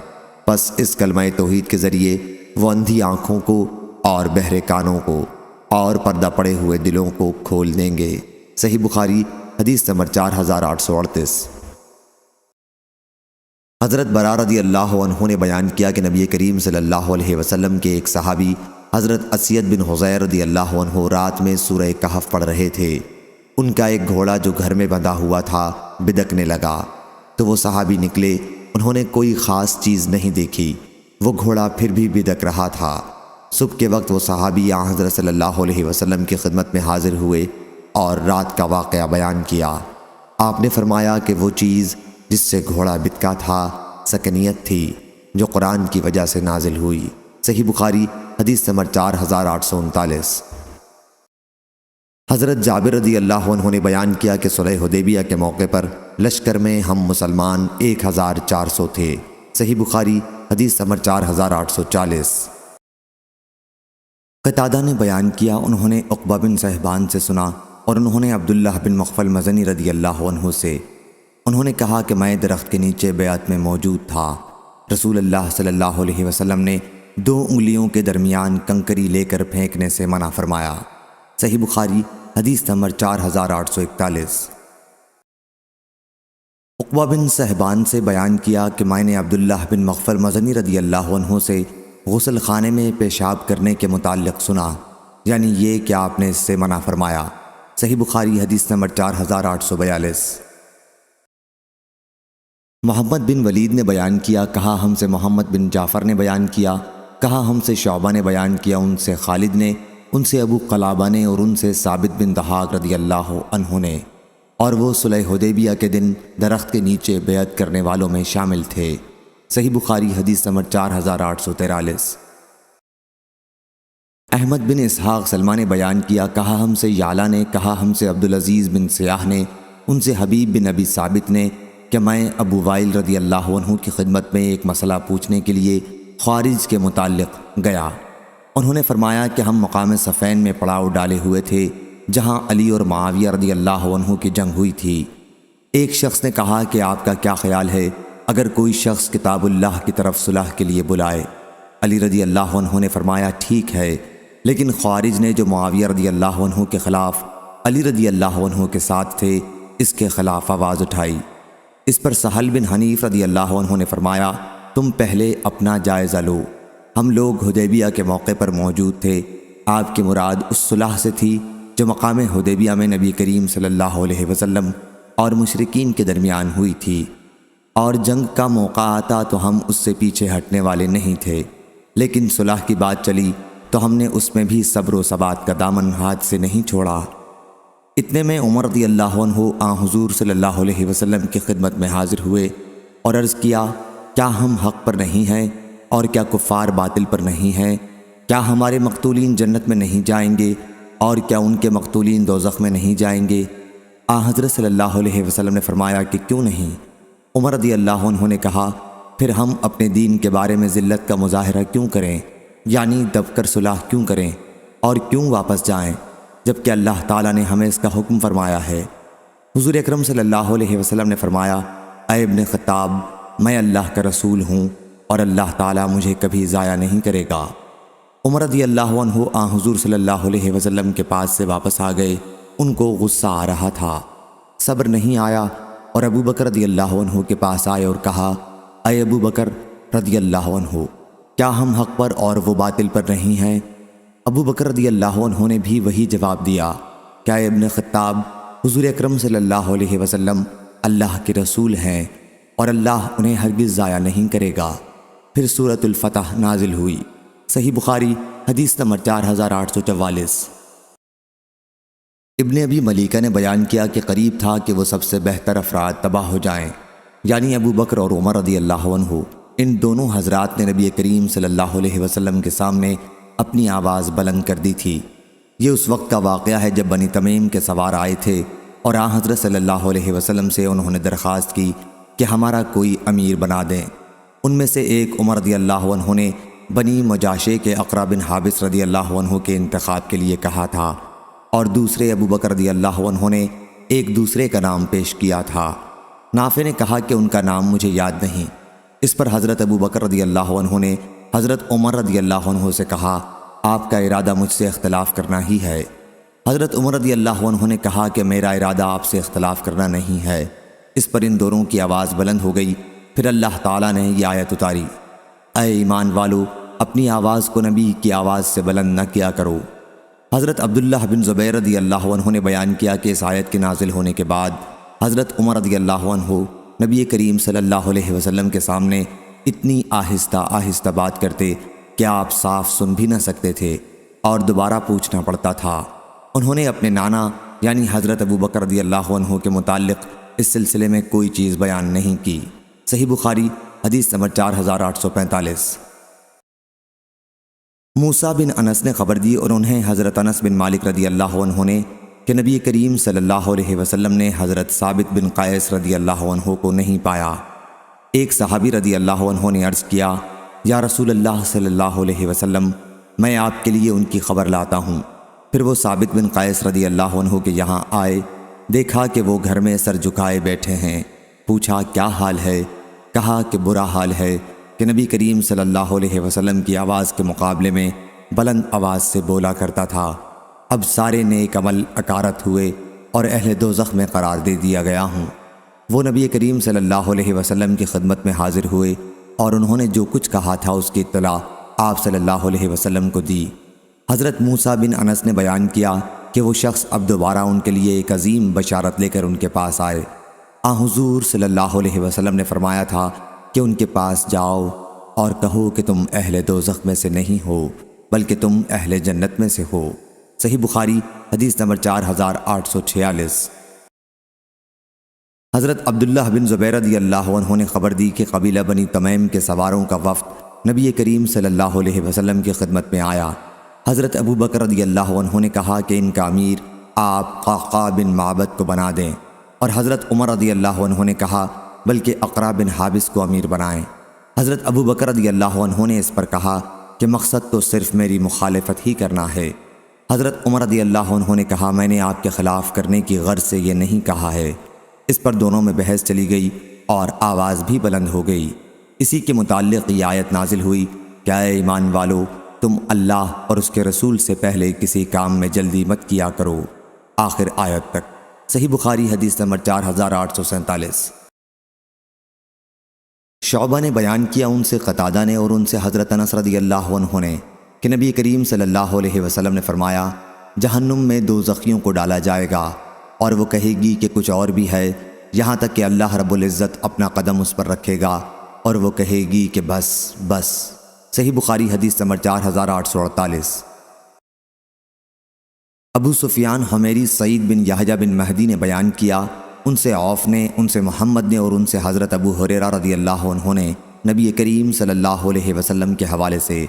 پس اس کلمہ توحید کے ذریعے وہ اندھی آنکھوں کو اور بہرے کانوں کو اور پردہ پڑے ہوئے دلوں کو کھول دیں گے۔ صحیح بخاری حدیث نمبر 4838۔ حضرت برا رضی اللہ عنہ نے بیان کیا کہ نبی کریم صلی اللہ علیہ وسلم کے ایک صحابی حضرت اسید بن حضیر رضی اللہ عنہ رات میں سورہ کہف پڑھ رہے تھے۔ ان کا ایک گھوڑا جو گھر میں بندھا ہوا تھا بدکنے لگا، تو وہ صحابی نکلے، انہوں نے کوئی خاص چیز نہیں دیکھی، وہ گھوڑا پھر بھی بدک رہا تھا۔ صبح کے وقت وہ صحابی آن حضرت صلی اللہ علیہ وسلم کی خدمت میں حاضر ہوئے اور رات کا واقعہ بیان کیا۔ آپ نے فرمایا کہ وہ چیز جس سے گھوڑا بتکا تھا سکنیت تھی، جو قرآن کی وجہ سے نازل ہوئی۔ صحیح بخاری حدیث نمبر 4839۔ حضرت جابر رضی اللہ عنہ نے بیان کیا کہ صلح حدیبیہ کے موقع پر لشکر میں ہم مسلمان 1400 تھے۔ صحیح بخاری حدیث نمبر 4840۔ قتادہ نے بیان کیا، انہوں نے عقبہ بن صہبان سے سنا اور انہوں نے عبداللہ بن مغفل مزنی رضی اللہ عنہ سے، انہوں نے کہا کہ میں درخت کے نیچے بیعت میں موجود تھا۔ رسول اللہ صلی اللہ علیہ وسلم نے 2 انگلیوں کے درمیان کنکری لے کر پھینکنے سے منع فرمایا۔ صحیح بخاری حدیث نمبر 4841۔ عقبہ بن صہبان سے بیان کیا کہ میں نے عبداللہ بن مغفل مزنی رضی اللہ عنہ سے غسل خانے میں پیشاب کرنے کے متعلق سنا، یعنی یہ کہ آپ نے اس سے منع فرمایا۔ صحیح بخاری حدیث نمبر 4842۔ محمد بن ولید نے بیان کیا، کہا ہم سے محمد بن جعفر نے بیان کیا، کہا ہم سے شعبہ نے بیان کیا، ان سے خالد نے، ان سے ابو قلابہ نے اور ان سے ثابت بن دحاق رضی اللہ عنہ نے، اور وہ صلح حدیبیہ کے دن درخت کے نیچے بیعت کرنے والوں میں شامل تھے۔ صحیح بخاری حدیث نمبر 4843۔ احمد بن اسحاق سلمہ نے بیان کیا، کہا ہم سے یعلا نے، کہا ہم سے عبدالعزیز بن سیاح نے، ان سے حبیب بن ابی ثابت نے کہ میں ابو وائل رضی اللہ عنہ کی خدمت میں ایک مسئلہ پوچھنے کے لیے خوارج کے متعلق گیا۔ انہوں نے فرمایا کہ ہم مقام صفین میں پڑاؤ ڈالے ہوئے تھے جہاں علی اور معاویہ رضی اللہ عنہ کی جنگ ہوئی تھی۔ ایک شخص نے کہا کہ آپ کا کیا خیال ہے اگر کوئی شخص کتاب اللہ کی طرف صلح کے لیے بلائے؟ علی رضی اللہ عنہ نے فرمایا ٹھیک ہے، لیکن خوارج نے جو معاویہ رضی اللہ عنہ کے خلاف علی رضی اللہ عنہ کے ساتھ تھے اس کے خلاف آواز اٹھائی۔ اس پر سہل بن حنیف رضی اللہ عنہ نے فرمایا تم پہلے اپنا جائزہ لو، ہم لوگ حدیبیہ کے موقع پر موجود تھے، آپ کی مراد اس صلح سے تھی جو مقام حدیبیہ میں نبی کریم صلی اللہ علیہ وسلم اور مشرکین کے درمیان ہوئی تھی، اور جنگ کا موقع آتا تو ہم اس سے پیچھے ہٹنے والے نہیں تھے، لیکن صلح کی بات چلی تو ہم نے اس میں بھی صبر و ثبات کا دامن ہاتھ سے نہیں چھوڑا۔ اتنے میں عمر رضی اللہ عنہ آن حضور صلی اللہ علیہ وسلم کی خدمت میں حاضر ہوئے اور عرض کیا کیا ہم حق پر نہیں ہیں اور کیا کفار باطل پر نہیں ہیں؟ کیا ہمارے مقتولین جنت میں نہیں جائیں گے اور کیا ان کے مقتولین دوزخ میں نہیں جائیں گے؟ حضرت صلی اللہ علیہ وسلم نے فرمایا کہ کیوں نہیں؟ عمر رضی اللہ عنہ نے کہا پھر ہم اپنے دین کے بارے میں ذلت کا مظاہرہ کیوں کریں، یعنی دب کر صلح کیوں کریں اور کیوں واپس جائیں جبکہ اللہ تعالیٰ نے ہمیں اس کا حکم فرمایا ہے؟ حضور اکرم صلی اللہ علیہ وسلم نے فرمایا اے ابن خطاب، میں اللہ کا رسول ہوں اور اللہ تعالیٰ مجھے کبھی ضائع نہیں کرے گا۔ عمر رضی اللہ عنہ آن حضور صلی اللہ علیہ وسلم کے پاس سے واپس آ گئے، ان کو غصہ آ رہا تھا، صبر نہیں آیا، اور ابو بکر رضی اللہ عنہ کے پاس آئے اور کہا اے ابو بکر رضی اللہ عنہ، کیا ہم حق پر اور وہ باطل پر نہیں ہیں؟ ابو بکر رضی اللہ عنہ نے بھی وہی جواب دیا کہ اے ابن خطاب، حضور اکرم صلی اللہ علیہ وسلم اللہ کے رسول ہیں اور اللہ انہیں ہرگز ضائع نہیں کرے گا۔ پھر سورۃ الفتح نازل ہوئی۔ صحیح بخاری حدیث نمبر 4844۔ ابن ابی ملیکہ نے بیان کیا کہ قریب تھا کہ وہ سب سے بہتر افراد تباہ ہو جائیں، یعنی ابو بکر اور عمر رضی اللہ عنہ۔ ان دونوں حضرات نے نبی کریم صلی اللہ علیہ وسلم کے سامنے اپنی آواز بلند کر دی تھی۔ یہ اس وقت کا واقعہ ہے جب بنی تمیم کے سوار آئے تھے اور آن حضرت صلی اللہ علیہ وسلم سے انہوں نے درخواست کی کہ ہمارا کوئی امیر بنا دیں۔ ان میں سے ایک عمر رضی اللہ عنہ نے بنی مجاشے کے اقرا بن حابس رضی اللہ عنہ کے انتخاب کے لیے کہا تھا، اور دوسرے ابو بکر رضی اللہ عنہ نے ایک دوسرے کا نام پیش کیا تھا۔ نافع نے کہا کہ ان کا نام مجھے یاد نہیں۔ اس پر حضرت ابو بکر رضی اللہ عنہ نے حضرت عمر رضی اللہ عنہ سے کہا آپ کا ارادہ مجھ سے اختلاف کرنا ہی ہے۔ حضرت عمر رضی اللہ عنہ نے کہا کہ میرا ارادہ آپ سے اختلاف کرنا نہیں ہے۔ اس پر ان دونوں کی آواز بلند ہو گئی۔ پھر اللہ تعالیٰ نے یہ آیت اتاری، اے ایمان والو، اپنی آواز کو نبی کی آواز سے بلند نہ کیا کرو۔ حضرت عبداللہ بن زبیر رضی اللہ عنہ نے بیان کیا کہ اس آیت کے نازل ہونے کے بعد حضرت عمر رضی اللہ عنہ نبی کریم صلی اللہ علیہ وسلم کے سامنے اتنی آہستہ آہستہ بات کرتے کہ آپ صاف سن بھی نہ سکتے تھے اور دوبارہ پوچھنا پڑتا تھا۔ انہوں نے اپنے نانا یعنی حضرت ابو بکر رضی اللہ عنہ کے متعلق اس سلسلے میں کوئی چیز بیان نہیں کی۔ صحیح بخاری حدیث نمبر 4845۔ موسیٰ بن انس نے خبر دی اور انہیں حضرت انس بن مالک رضی اللہ عنہ نے کہ نبی کریم صلی اللہ علیہ وسلم نے حضرت ثابت بن قیس رضی اللہ عنہ کو نہیں پایا۔ ایک صحابی رضی اللہ عنہ نے عرض کیا یا رسول اللہ صلی اللہ علیہ وسلم، میں آپ کے لیے ان کی خبر لاتا ہوں۔ پھر وہ ثابت بن قیس رضی اللہ عنہ کے یہاں آئے، دیکھا کہ وہ گھر میں سر جھکائے بیٹھے ہیں، پوچھا کیا حال ہے؟ کہا کہ برا حال ہے کہ نبی کریم صلی اللہ علیہ وسلم کی آواز کے مقابلے میں بلند آواز سے بولا کرتا تھا۔ اب سارے نیک عمل اکارت ہوئے اور اہل دوزخ میں قرار دے دیا گیا ہوں۔ وہ نبی کریم صلی اللہ علیہ وسلم کی خدمت میں حاضر ہوئے اور انہوں نے جو کچھ کہا تھا اس کی اطلاع آپ صلی اللہ علیہ وسلم کو دی۔ حضرت موسیٰ بن انس نے بیان کیا کہ وہ شخص اب دوبارہ ان کے لیے ایک عظیم بشارت لے کر ان کے پاس آئے۔ حضور صلی اللہ علیہ وسلم نے فرمایا تھا کہ ان کے پاس جاؤ اور کہو کہ تم اہل دوزخ میں سے نہیں ہو بلکہ تم اہل جنت میں سے ہو۔ صحیح بخاری حدیث نمبر 4846۔ حضرت عبداللہ بن زبیر رضی اللہ عنہ نے خبر دی کہ قبیلہ بنی تمیم کے سواروں کا وفد نبی کریم صلی اللہ علیہ وسلم کی خدمت میں آیا۔ حضرت ابو بکر رضی اللہ عنہ نے کہا کہ ان کا امیر آپ قعقاع بن معبد کو بنا دیں، اور حضرت عمر رضی اللہ عنہ نے کہا بلکہ اقرا بن حابس کو امیر بنائیں۔ حضرت ابو بکر رضی اللہ عنہ نے اس پر کہا کہ مقصد تو صرف میری مخالفت ہی کرنا ہے۔ حضرت عمر رضی اللہ عنہ نے کہا میں نے آپ کے خلاف کرنے کی غرض سے یہ نہیں کہا ہے۔ اس پر دونوں میں بحث چلی گئی اور آواز بھی بلند ہو گئی۔ اسی کے متعلق یہ آیت نازل ہوئی کیا اے ایمان والو، تم اللہ اور اس کے رسول سے پہلے کسی کام میں جلدی مت کیا کرو، آخر آیت تک۔ صحیح بخاری حدیث نمبر 4847۔ شعبہ نے بیان کیا ان سے قتادہ نے اور ان سے حضرت انس رضی اللہ عنہ نے کہ نبی کریم صلی اللہ علیہ وسلم نے فرمایا، جہنم میں دوزخیوں کو ڈالا جائے گا اور وہ کہے گی کہ کچھ اور بھی ہے، یہاں تک کہ اللہ رب العزت اپنا قدم اس پر رکھے گا اور وہ کہے گی کہ بس بس۔ صحیح بخاری حدیث نمبر 4848۔ ابو سفیان حمیری سعید بن یحییٰ بن مہدی نے بیان کیا، ان سے عوف نے، ان سے محمد نے اور ان سے حضرت ابو ہریرہ رضی اللہ عنہ نے نبی کریم صلی اللہ علیہ وسلم کے حوالے سے۔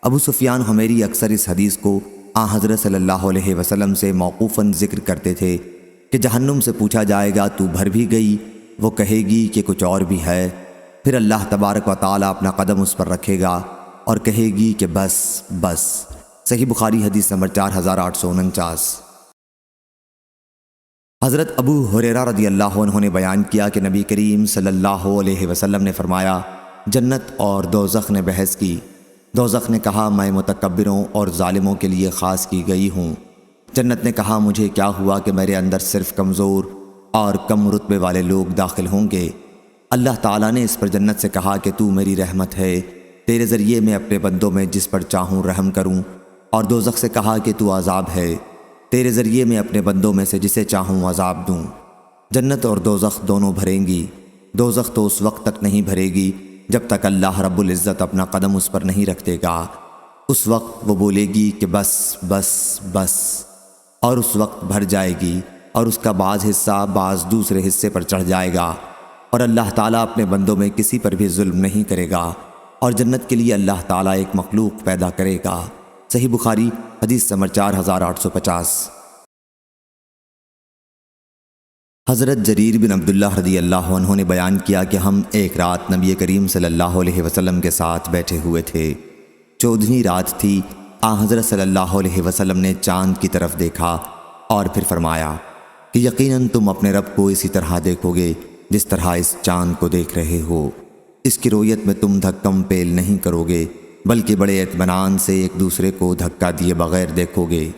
ابو سفیان حمیری اکثر اس حدیث کو حضرت صلی اللہ علیہ وسلم سے موقوفاً ذکر کرتے تھے کہ جہنم سے پوچھا جائے گا تو بھر بھی گئی، وہ کہے گی کہ کچھ اور بھی ہے، پھر اللہ تبارک و تعالیٰ اپنا قدم اس پر رکھے گا اور کہے گی کہ بس بس۔ صحیح بخاری حدیث نمبر 4849۔ حضرت ابو ہریرہ رضی اللہ عنہ نے بیان کیا کہ نبی کریم صلی اللہ علیہ وسلم نے فرمایا، جنت اور دوزخ نے بحث کی۔ دوزخ نے کہا، میں متکبروں اور ظالموں کے لیے خاص کی گئی ہوں۔ جنت نے کہا، مجھے کیا ہوا کہ میرے اندر صرف کمزور اور کم رتبے والے لوگ داخل ہوں گے۔ اللہ تعالیٰ نے اس پر جنت سے کہا کہ تو میری رحمت ہے، تیرے ذریعے میں اپنے بندوں میں جس پر چاہوں رحم کروں، اور دوزخ سے کہا کہ تو عذاب ہے، تیرے ذریعے میں اپنے بندوں میں سے جسے چاہوں عذاب دوں۔ جنت اور دوزخ دونوں بھریں گی، دوزخ تو اس وقت تک نہیں بھرے گی جب تک اللہ رب العزت اپنا قدم اس پر نہیں رکھ دے گا۔ اس وقت وہ بولے گی کہ بس بس بس، اور اس وقت بھر جائے گی اور اس کا بعض حصہ بعض دوسرے حصے پر چڑھ جائے گا، اور اللہ تعالیٰ اپنے بندوں میں کسی پر بھی ظلم نہیں کرے گا، اور جنت کے لیے اللہ تعالیٰ ایک مخلوق پیدا کرے گا۔ صحیح بخاری حدیث نمبر 4850۔ حضرت جریر بن عبداللہ رضی اللہ عنہ نے بیان کیا کہ ہم ایک رات نبی کریم صلی اللہ علیہ وسلم کے ساتھ بیٹھے ہوئے تھے۔ 14ویں رات تھی۔ حضرت صلی اللہ علیہ وسلم نے چاند کی طرف دیکھا اور پھر فرمایا کہ یقیناً تم اپنے رب کو اسی طرح دیکھو گے جس طرح اس چاند کو دیکھ رہے ہو۔ اس کی رویت میں تم دھکم پیل نہیں کرو گے، بلکہ بڑے اطمینان سے ایک دوسرے کو دھکا دیے بغیر دیکھو گے۔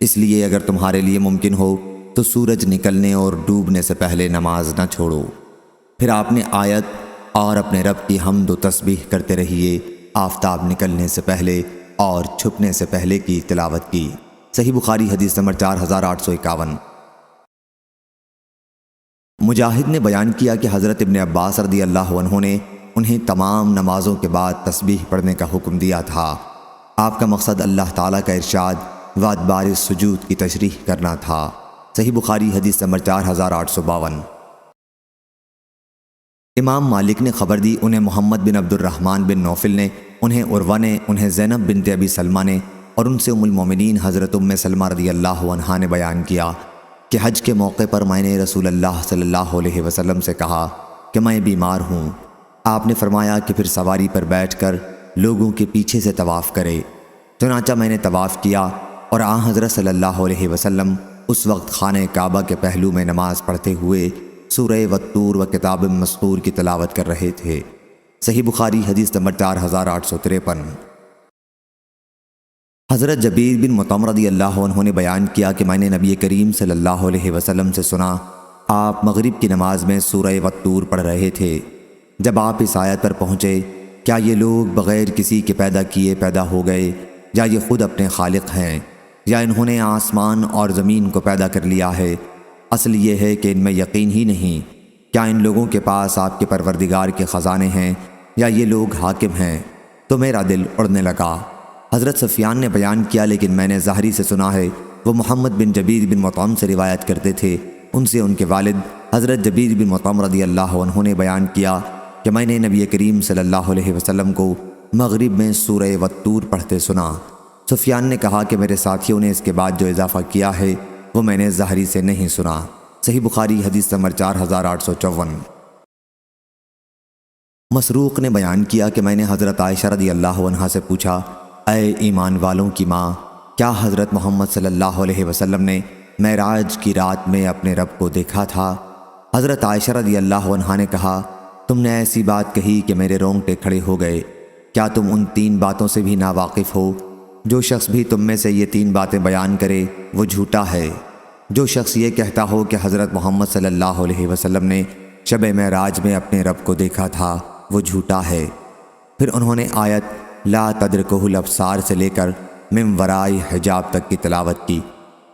اس لیے اگر تمہارے لیے ممکن ہو تو سورج نکلنے اور ڈوبنے سے پہلے نماز نہ چھوڑو۔ پھر آپ نے آیت اور اپنے رب کی حمد و تسبیح کرتے رہیے آفتاب نکلنے سے پہلے اور چھپنے سے پہلے کی تلاوت کی۔ صحیح بخاری حدیث نمبر 4851۔ مجاہد نے بیان کیا کہ حضرت ابن عباس رضی اللہ عنہ نے انہیں تمام نمازوں کے بعد تسبیح پڑھنے کا حکم دیا تھا۔ آپ کا مقصد اللہ تعالیٰ کا ارشاد و ادبار السجود کی تشریح کرنا تھا۔ صحیح بخاری حدیث نمبر 4852۔ امام مالک نے خبر دی، انہیں محمد بن عبد الرحمن بن نوفل نے، انہیں عروہ نے، انہیں زینب بنت ابی سلمہ نے، اور ان سے ام المومنین حضرت ام سلمہ رضی اللہ عنہا نے بیان کیا کہ حج کے موقع پر میں نے رسول اللہ صلی اللہ علیہ وسلم سے کہا کہ میں بیمار ہوں۔ آپ نے فرمایا کہ پھر سواری پر بیٹھ کر لوگوں کے پیچھے سے طواف کرے۔ چنانچہ میں نے طواف کیا اور حضرت صلی اللہ علیہ وسلم اس وقت خانہ کعبہ کے پہلو میں نماز پڑھتے ہوئے سورہ والطور و کتاب مسطور کی تلاوت کر رہے تھے۔ صحیح بخاری حدیث نمبر 4853۔ حضرت جبیر بن مطعم رضی اللہ عنہ نے بیان کیا کہ میں نے نبی کریم صلی اللہ علیہ وسلم سے سنا، آپ مغرب کی نماز میں سورہ والطور پڑھ رہے تھے۔ جب آپ اس آیت پر پہنچے، کیا یہ لوگ بغیر کسی کے پیدا کیے پیدا ہو گئے، یا یہ خود اپنے خالق ہیں، یا انہوں نے آسمان اور زمین کو پیدا کر لیا ہے؟ اصل یہ ہے کہ ان میں یقین ہی نہیں۔ کیا ان لوگوں کے پاس آپ کے پروردگار کے خزانے ہیں، یا یہ لوگ حاکم ہیں؟ تو میرا دل اڑنے لگا۔ حضرت سفیان نے بیان کیا، لیکن میں نے ظاہری سے سنا ہے، وہ محمد بن جبیر بن مطعم سے روایت کرتے تھے، ان سے ان کے والد حضرت جبیر بن مطعم رضی اللہ عنہ نے بیان کیا کہ میں نے نبی کریم صلی اللہ علیہ وسلم کو مغرب میں سورہ والطور پڑھتے سنا۔ سفیان نے کہا کہ میرے ساتھیوں نے اس کے بعد جو اضافہ کیا ہے وہ میں نے ظاہری سے نہیں سنا۔ صحیح بخاری حدیث نمبر 4854۔ مسروق نے بیان کیا کہ میں نے حضرت عائشہ رضی اللہ عنہا سے پوچھا، اے ایمان والوں کی ماں، کیا حضرت محمد صلی اللہ علیہ وسلم نے معراج کی رات میں اپنے رب کو دیکھا تھا؟ حضرت عائشہ رضی اللہ عنہا نے کہا، تم نے ایسی بات کہی کہ میرے رونگٹے کھڑے ہو گئے۔ کیا تم ان 3 باتوں سے بھی ناواقف ہو؟ جو شخص بھی تم میں سے یہ 3 باتیں بیان کرے وہ جھوٹا ہے۔ جو شخص یہ کہتا ہو کہ حضرت محمد صلی اللہ علیہ وسلم نے شب معراج میں اپنے رب کو دیکھا تھا وہ جھوٹا ہے۔ پھر انہوں نے آیت لا تدرکہ الابصار سے لے کر من وراء حجاب تک کی تلاوت کی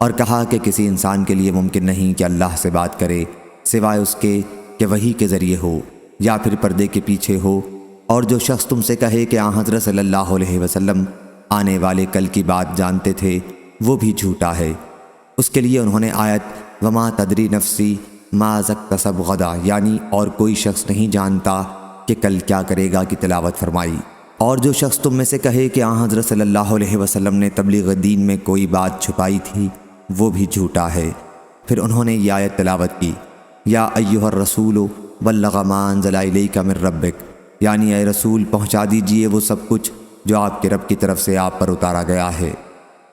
اور کہا کہ کسی انسان کے لیے ممکن نہیں کہ اللہ سے بات کرے سوائے اس کے کہ وحی کے ذریعے ہو یا پھر پردے کے پیچھے ہو، اور جو شخص تم سے کہے کہ حضرت صلی اللہ علیہ وسلم آنے والے کل کی بات جانتے تھے وہ بھی جھوٹا ہے۔ اس کے لیے انہوں نے آیت وما تدری نفسی ما اکتسب غدا یعنی اور کوئی شخص نہیں جانتا کہ کل کیا کرے گا کی تلاوت فرمائی۔ اور جو شخص تم میں سے کہے کہ حضرت صلی اللہ علیہ وسلم نے تبلیغ دین میں کوئی بات چھپائی تھی وہ بھی جھوٹا ہے۔ پھر انہوں نے یہ آیت تلاوت کی یا ایھا الرسول بلغ ما انزل الیک من ربک یعنی اے رسول پہنچا دیجئے وہ سب کچھ جو آپ کے رب کی طرف سے آپ پر اتارا گیا ہے۔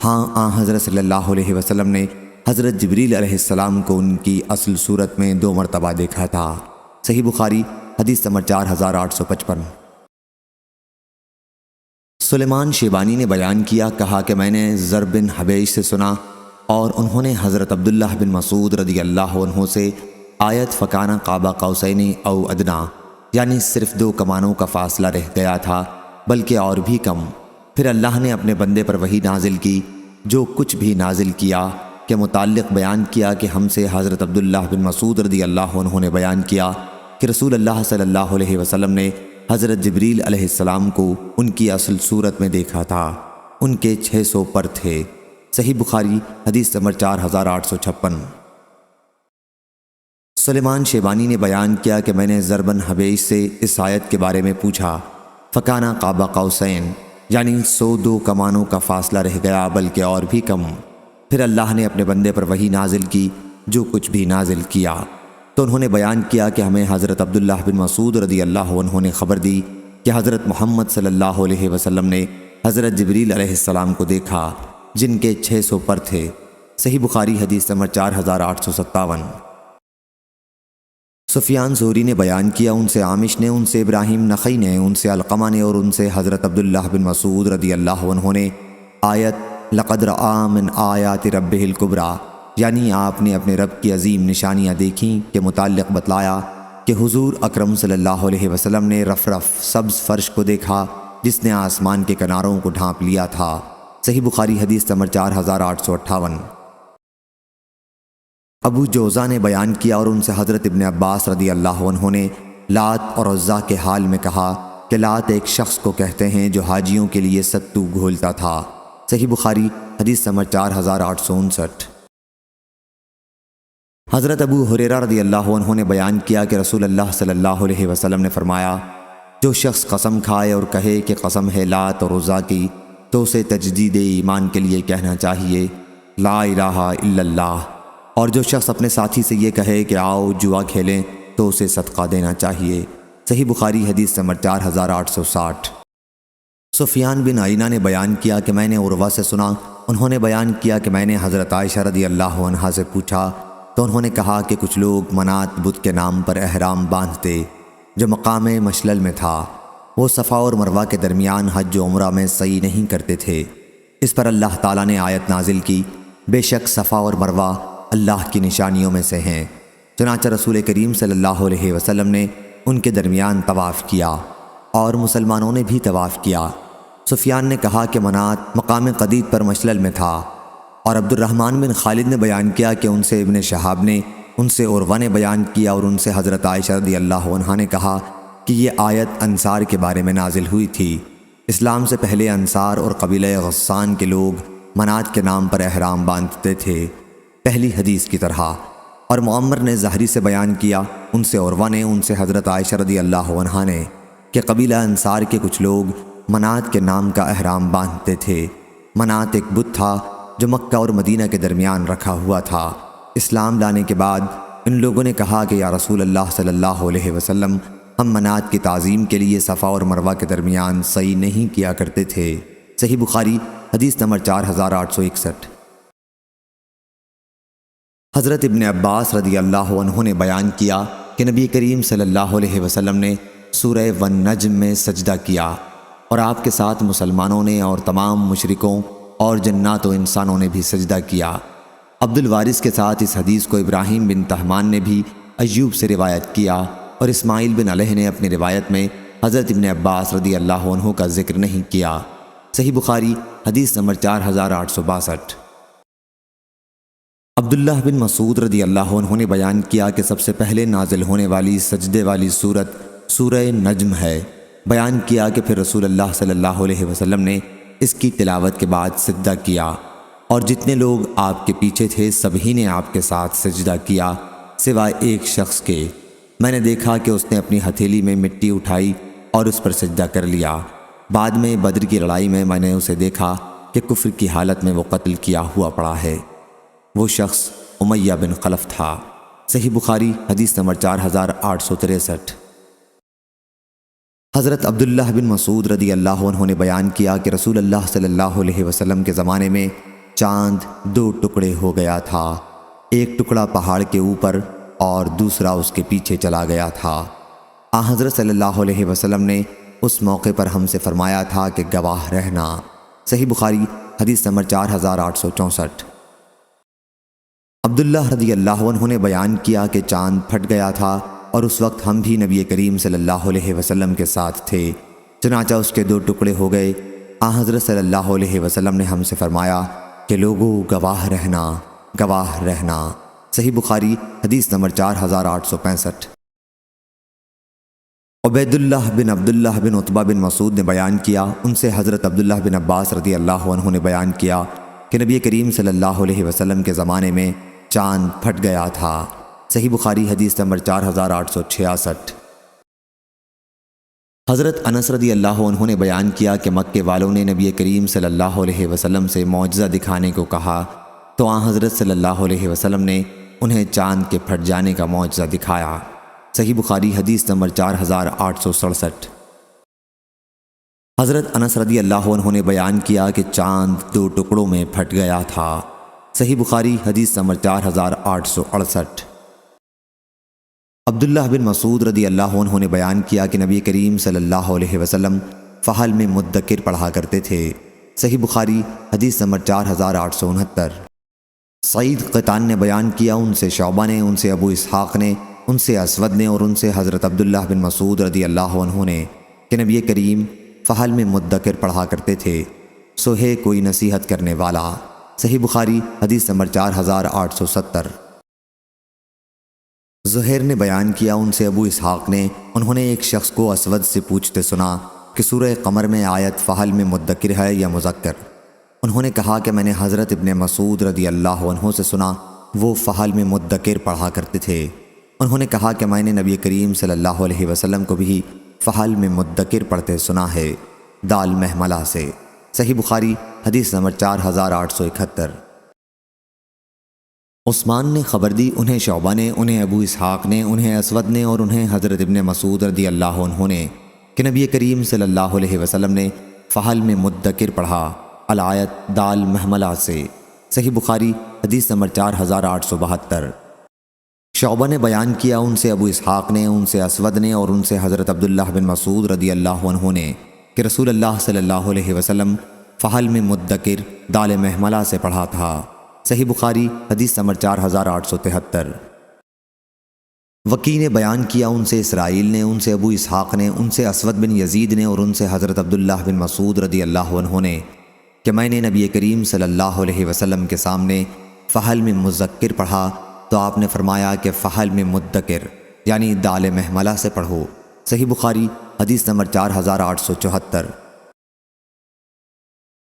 ہاں حضرت صلی اللہ علیہ وسلم نے حضرت جبریل علیہ السلام کو ان کی اصل صورت میں 2 مرتبہ دیکھا تھا۔ صحیح بخاری حدیث نمبر 4855۔ سلیمان شیبانی نے بیان کیا، کہا کہ میں نے زر بن حبیش سے سنا اور انہوں نے حضرت عبداللہ بن مسعود رضی اللہ عنہ سے آیت فکانہ قاب قوسین او ادنا یعنی صرف 2 کمانوں کا فاصلہ رہ گیا تھا بلکہ اور بھی کم۔ پھر اللہ نے اپنے بندے پر وحی نازل کی، جو کچھ بھی نازل کیا کے متعلق بیان کیا کہ ہم سے حضرت عبداللہ بن مسعود رضی اللہ عنہ نے بیان کیا کہ رسول اللہ صلی اللہ علیہ وسلم نے حضرت جبریل علیہ السلام کو ان کی اصل صورت میں دیکھا تھا، ان کے 600 پر تھے۔ صحیح بخاری حدیث نمبر 4856۔ سلیمان شیبانی نے بیان کیا کہ میں نے زر بن حبیش سے اس آیت کے بارے میں پوچھا، فکانہ قاب قوسین یعنی 102 کمانوں کا فاصلہ رہ گیا بلکہ اور بھی کم۔ پھر اللہ نے اپنے بندے پر وحی نازل کی، جو کچھ بھی نازل کیا تو انہوں نے بیان کیا کہ ہمیں حضرت عبداللہ بن مسعود رضی اللہ عنہ نے خبر دی کہ حضرت محمد صلی اللہ علیہ وسلم نے حضرت جبریل علیہ السلام کو دیکھا جن کے 600 پر تھے۔ صحیح بخاری حدیث نمبر 4857۔ سفیان زہری نے بیان کیا، ان سے عامش نے، ان سے ابراہیم نخعی نے، ان سے علقمہ نے اور ان سے حضرت عبداللہ بن مسعود رضی اللہ عنہ نے آیت لقد رأى من آیات ربہ الکبریٰ یعنی آپ نے اپنے رب کی عظیم نشانیاں دیکھیں کے متعلق بتلایا کہ حضور اکرم صلی اللہ علیہ وسلم نے رف سبز فرش کو دیکھا جس نے آسمان کے کناروں کو ڈھانپ لیا تھا۔ صحیح بخاری حدیث نمبر 4858۔ ابو جوزہ نے بیان کیا اور ان سے حضرت ابن عباس رضی اللہ عنہ نے لات اور عزا کے حال میں کہا کہ لات ایک شخص کو کہتے ہیں جو حاجیوں کے لیے ستو گھولتا تھا۔ صحیح بخاری حدیث نمبر 4859۔ حضرت ابو ہریرہ رضی اللہ عنہ نے بیان کیا کہ رسول اللہ صلی اللہ علیہ وسلم نے فرمایا، جو شخص قسم کھائے اور کہے کہ قسم ہے لات اور عزا کی تو اسے تجدید ایمان کے لیے کہنا چاہیے لا الہ الا اللہ، اور جو شخص اپنے ساتھی سے یہ کہے کہ آؤ جوا کھیلیں تو اسے صدقہ دینا چاہیے۔ صحیح بخاری حدیث نمبر 4860۔ سفیان بن عینہ نے بیان کیا کہ میں نے عروہ سے سنا، انہوں نے بیان کیا کہ میں نے حضرت عائشہ رضی اللہ عنہا سے پوچھا تو انہوں نے کہا کہ کچھ لوگ منات بت کے نام پر احرام باندھتے جو مقام مشلل میں تھا، وہ صفا اور مروہ کے درمیان حج و عمرہ میں سعی نہیں کرتے تھے۔ اس پر اللہ تعالیٰ نے آیت نازل کی، بے شک صفا اور مروہ اللہ کی نشانیوں میں سے ہیں، چنانچہ رسول کریم صلی اللہ علیہ وسلم نے ان کے درمیان طواف کیا اور مسلمانوں نے بھی طواف کیا۔ سفیان نے کہا کہ منات مقام قدید پر مشلل میں تھا، اور عبد الرحمن بن خالد نے بیان کیا کہ ان سے ابن شہاب نے، ان سے عروہ نے بیان کیا اور ان سے حضرت عائشہ رضی اللہ عنہا نے کہا کہ یہ آیت انصار کے بارے میں نازل ہوئی تھی۔ اسلام سے پہلے انصار اور قبیلہ غسان کے لوگ منات کے نام پر احرام باندھتے تھے، پہلی حدیث کی طرح۔ اور معمر نے ظاہری سے بیان کیا، ان سے عروہ نے، ان سے حضرت عائشہ رضی اللہ عنہا نے کہ قبیلہ انصار کے کچھ لوگ منات کے نام کا احرام باندھتے تھے۔ منات ایک بت تھا جو مکہ اور مدینہ کے درمیان رکھا ہوا تھا۔ اسلام لانے کے بعد ان لوگوں نے کہا کہ یا رسول اللہ صلی اللہ علیہ وسلم، ہم منات کی تعظیم کے لیے صفا اور مروہ کے درمیان سعی نہیں کیا کرتے تھے۔ صحیح بخاری حدیث نمبر 4861۔ حضرت ابن عباس رضی اللہ عنہ نے بیان کیا کہ نبی کریم صلی اللہ علیہ وسلم نے سورہ والنجم میں سجدہ کیا اور آپ کے ساتھ مسلمانوں نے اور تمام مشرکوں اور جنات و انسانوں نے بھی سجدہ کیا۔ عبد الوارث کے ساتھ اس حدیث کو ابراہیم بن طہمان نے بھی ایوب سے روایت کیا، اور اسماعیل بن علیہ نے اپنی روایت میں حضرت ابن عباس رضی اللہ عنہ کا ذکر نہیں کیا۔ صحیح بخاری حدیث نمبر 4862۔ عبداللہ بن مسعود رضی اللہ عنہ نے بیان کیا کہ سب سے پہلے نازل ہونے والی سجدے والی سورت سورہ نجم ہے۔ بیان کیا کہ پھر رسول اللہ صلی اللہ علیہ وسلم نے اس کی تلاوت کے بعد سجدہ کیا، اور جتنے لوگ آپ کے پیچھے تھے سبھی نے آپ کے ساتھ سجدہ کیا سوائے ایک شخص کے۔ میں نے دیکھا کہ اس نے اپنی ہتھیلی میں مٹی اٹھائی اور اس پر سجدہ کر لیا۔ بعد میں بدر کی لڑائی میں نے اسے دیکھا کہ کفر کی حالت میں وہ قتل کیا ہوا پڑا ہے۔ وہ شخص امیہ بن خلف تھا۔ صحیح بخاری حدیث نمبر 4863۔ حضرت عبداللہ بن مسعود رضی اللہ عنہ نے بیان کیا کہ رسول اللہ صلی اللہ علیہ وسلم کے زمانے میں چاند 2 ٹکڑے ہو گیا تھا، ایک ٹکڑا پہاڑ کے اوپر اور دوسرا اس کے پیچھے چلا گیا تھا۔ حضرت صلی اللہ علیہ وسلم نے اس موقع پر ہم سے فرمایا تھا کہ گواہ رہنا۔ صحیح بخاری حدیث نمبر 4864۔ عبداللہ رضی اللہ عنہ نے بیان کیا کہ چاند پھٹ گیا تھا، اور اس وقت ہم بھی نبی کریم صلی اللہ علیہ وسلم کے ساتھ تھے، چنانچہ اس کے 2 ٹکڑے ہو گئے۔ حضرت صلی اللہ علیہ وسلم نے ہم سے فرمایا کہ لوگوں گواہ رہنا، گواہ رہنا۔ صحیح بخاری حدیث نمبر 4865۔ عبید اللہ بن عبداللہ بن عتبہ بن مسعود نے بیان کیا، ان سے حضرت عبداللہ بن عباس رضی اللہ عنہ نے بیان کیا کہ نبی کریم صلی اللہ علیہ وسلم کے زمانے میں چاند پھٹ گیا تھا۔ صحیح بخاری حدیث نمبر 4866۔ حضرت انس رضی اللہ عنہ نے بیان کیا کہ مکے والوں نے نبی کریم صلی اللہ علیہ وسلم سے معجزہ دکھانے کو کہا، تو حضرت صلی اللہ علیہ وسلم نے انہیں چاند کے پھٹ جانے کا معجزہ دکھایا۔ صحیح بخاری حدیث نمبر 4867۔ حضرت انس رضی اللہ عنہ نے بیان کیا کہ چاند 2 ٹکڑوں میں پھٹ گیا تھا۔ صحیح بخاری حدیث نمبر 4868۔ عبداللہ بن مسعود رضی اللہ عنہ نے بیان کیا کہ نبی کریم صلی اللہ علیہ وسلم فحل میں مدکر پڑھا کرتے تھے۔ صحیح بخاری حدیث نمبر 4869۔ سعید قطان نے بیان کیا، ان سے شعبہ نے، ان سے ابو اسحاق نے، ان سے اسود نے، اور ان سے حضرت عبداللہ بن مسعود رضی اللہ عنہ نے کہ نبی کریم فحل میں مدکر پڑھا کرتے تھے، سو ہے کوئی نصیحت کرنے والا۔ صحیح بخاری حدیث نمبر 4870۔ زہیر نے بیان کیا، ان سے ابو اسحاق نے، انہوں نے ایک شخص کو اسود سے پوچھتے سنا کہ سورہ قمر میں آیت فحل میں مدکر ہے یا مذکر؟ انہوں نے کہا کہ میں نے حضرت ابن مسعود رضی اللہ عنہ سے سنا، وہ فحل میں مدکر پڑھا کرتے تھے۔ انہوں نے کہا کہ میں نے نبی کریم صلی اللہ علیہ وسلم کو بھی فحل میں مدکر پڑھتے سنا ہے، دال محملہ سے۔ صحیح بخاری حدیث نمبر 4871۔ عثمان نے خبر دی، انہیں شعبہ نے، انہیں ابو اسحاق نے، انہیں اسود نے، اور انہیں حضرت ابن مسعود رضی اللہ عنہ نے کہ نبی کریم صلی اللہ علیہ وسلم نے فحل میں مدکر پڑھا، الآیت دال محملہ سے۔ صحیح بخاری حدیث نمبر 4872۔ شعبہ نے بیان کیا، ان سے ابو اسحاق نے، ان سے اسود نے، اور ان سے حضرت عبداللہ بن مسعود رضی اللہ عنہ نے کہ رسول اللہ صلی اللہ علیہ وسلم فحل میں مدکر دال محملہ سے پڑھا تھا۔ صحیح بخاری حدیث نمبر 4873۔ وکی نے بیان کیا، ان سے اسرائیل نے، ان سے ابو اسحاق نے، ان سے اسود بن یزید نے، اور ان سے حضرت عبداللہ بن مسعود رضی اللہ عنہ نے کہ میں نے نبی کریم صلی اللہ علیہ وسلم کے سامنے فحل میں مذکر پڑھا، تو آپ نے فرمایا کہ فحل میں مدکر یعنی دال محملہ سے پڑھو۔ صحیح بخاری حدیث نمبر 4874۔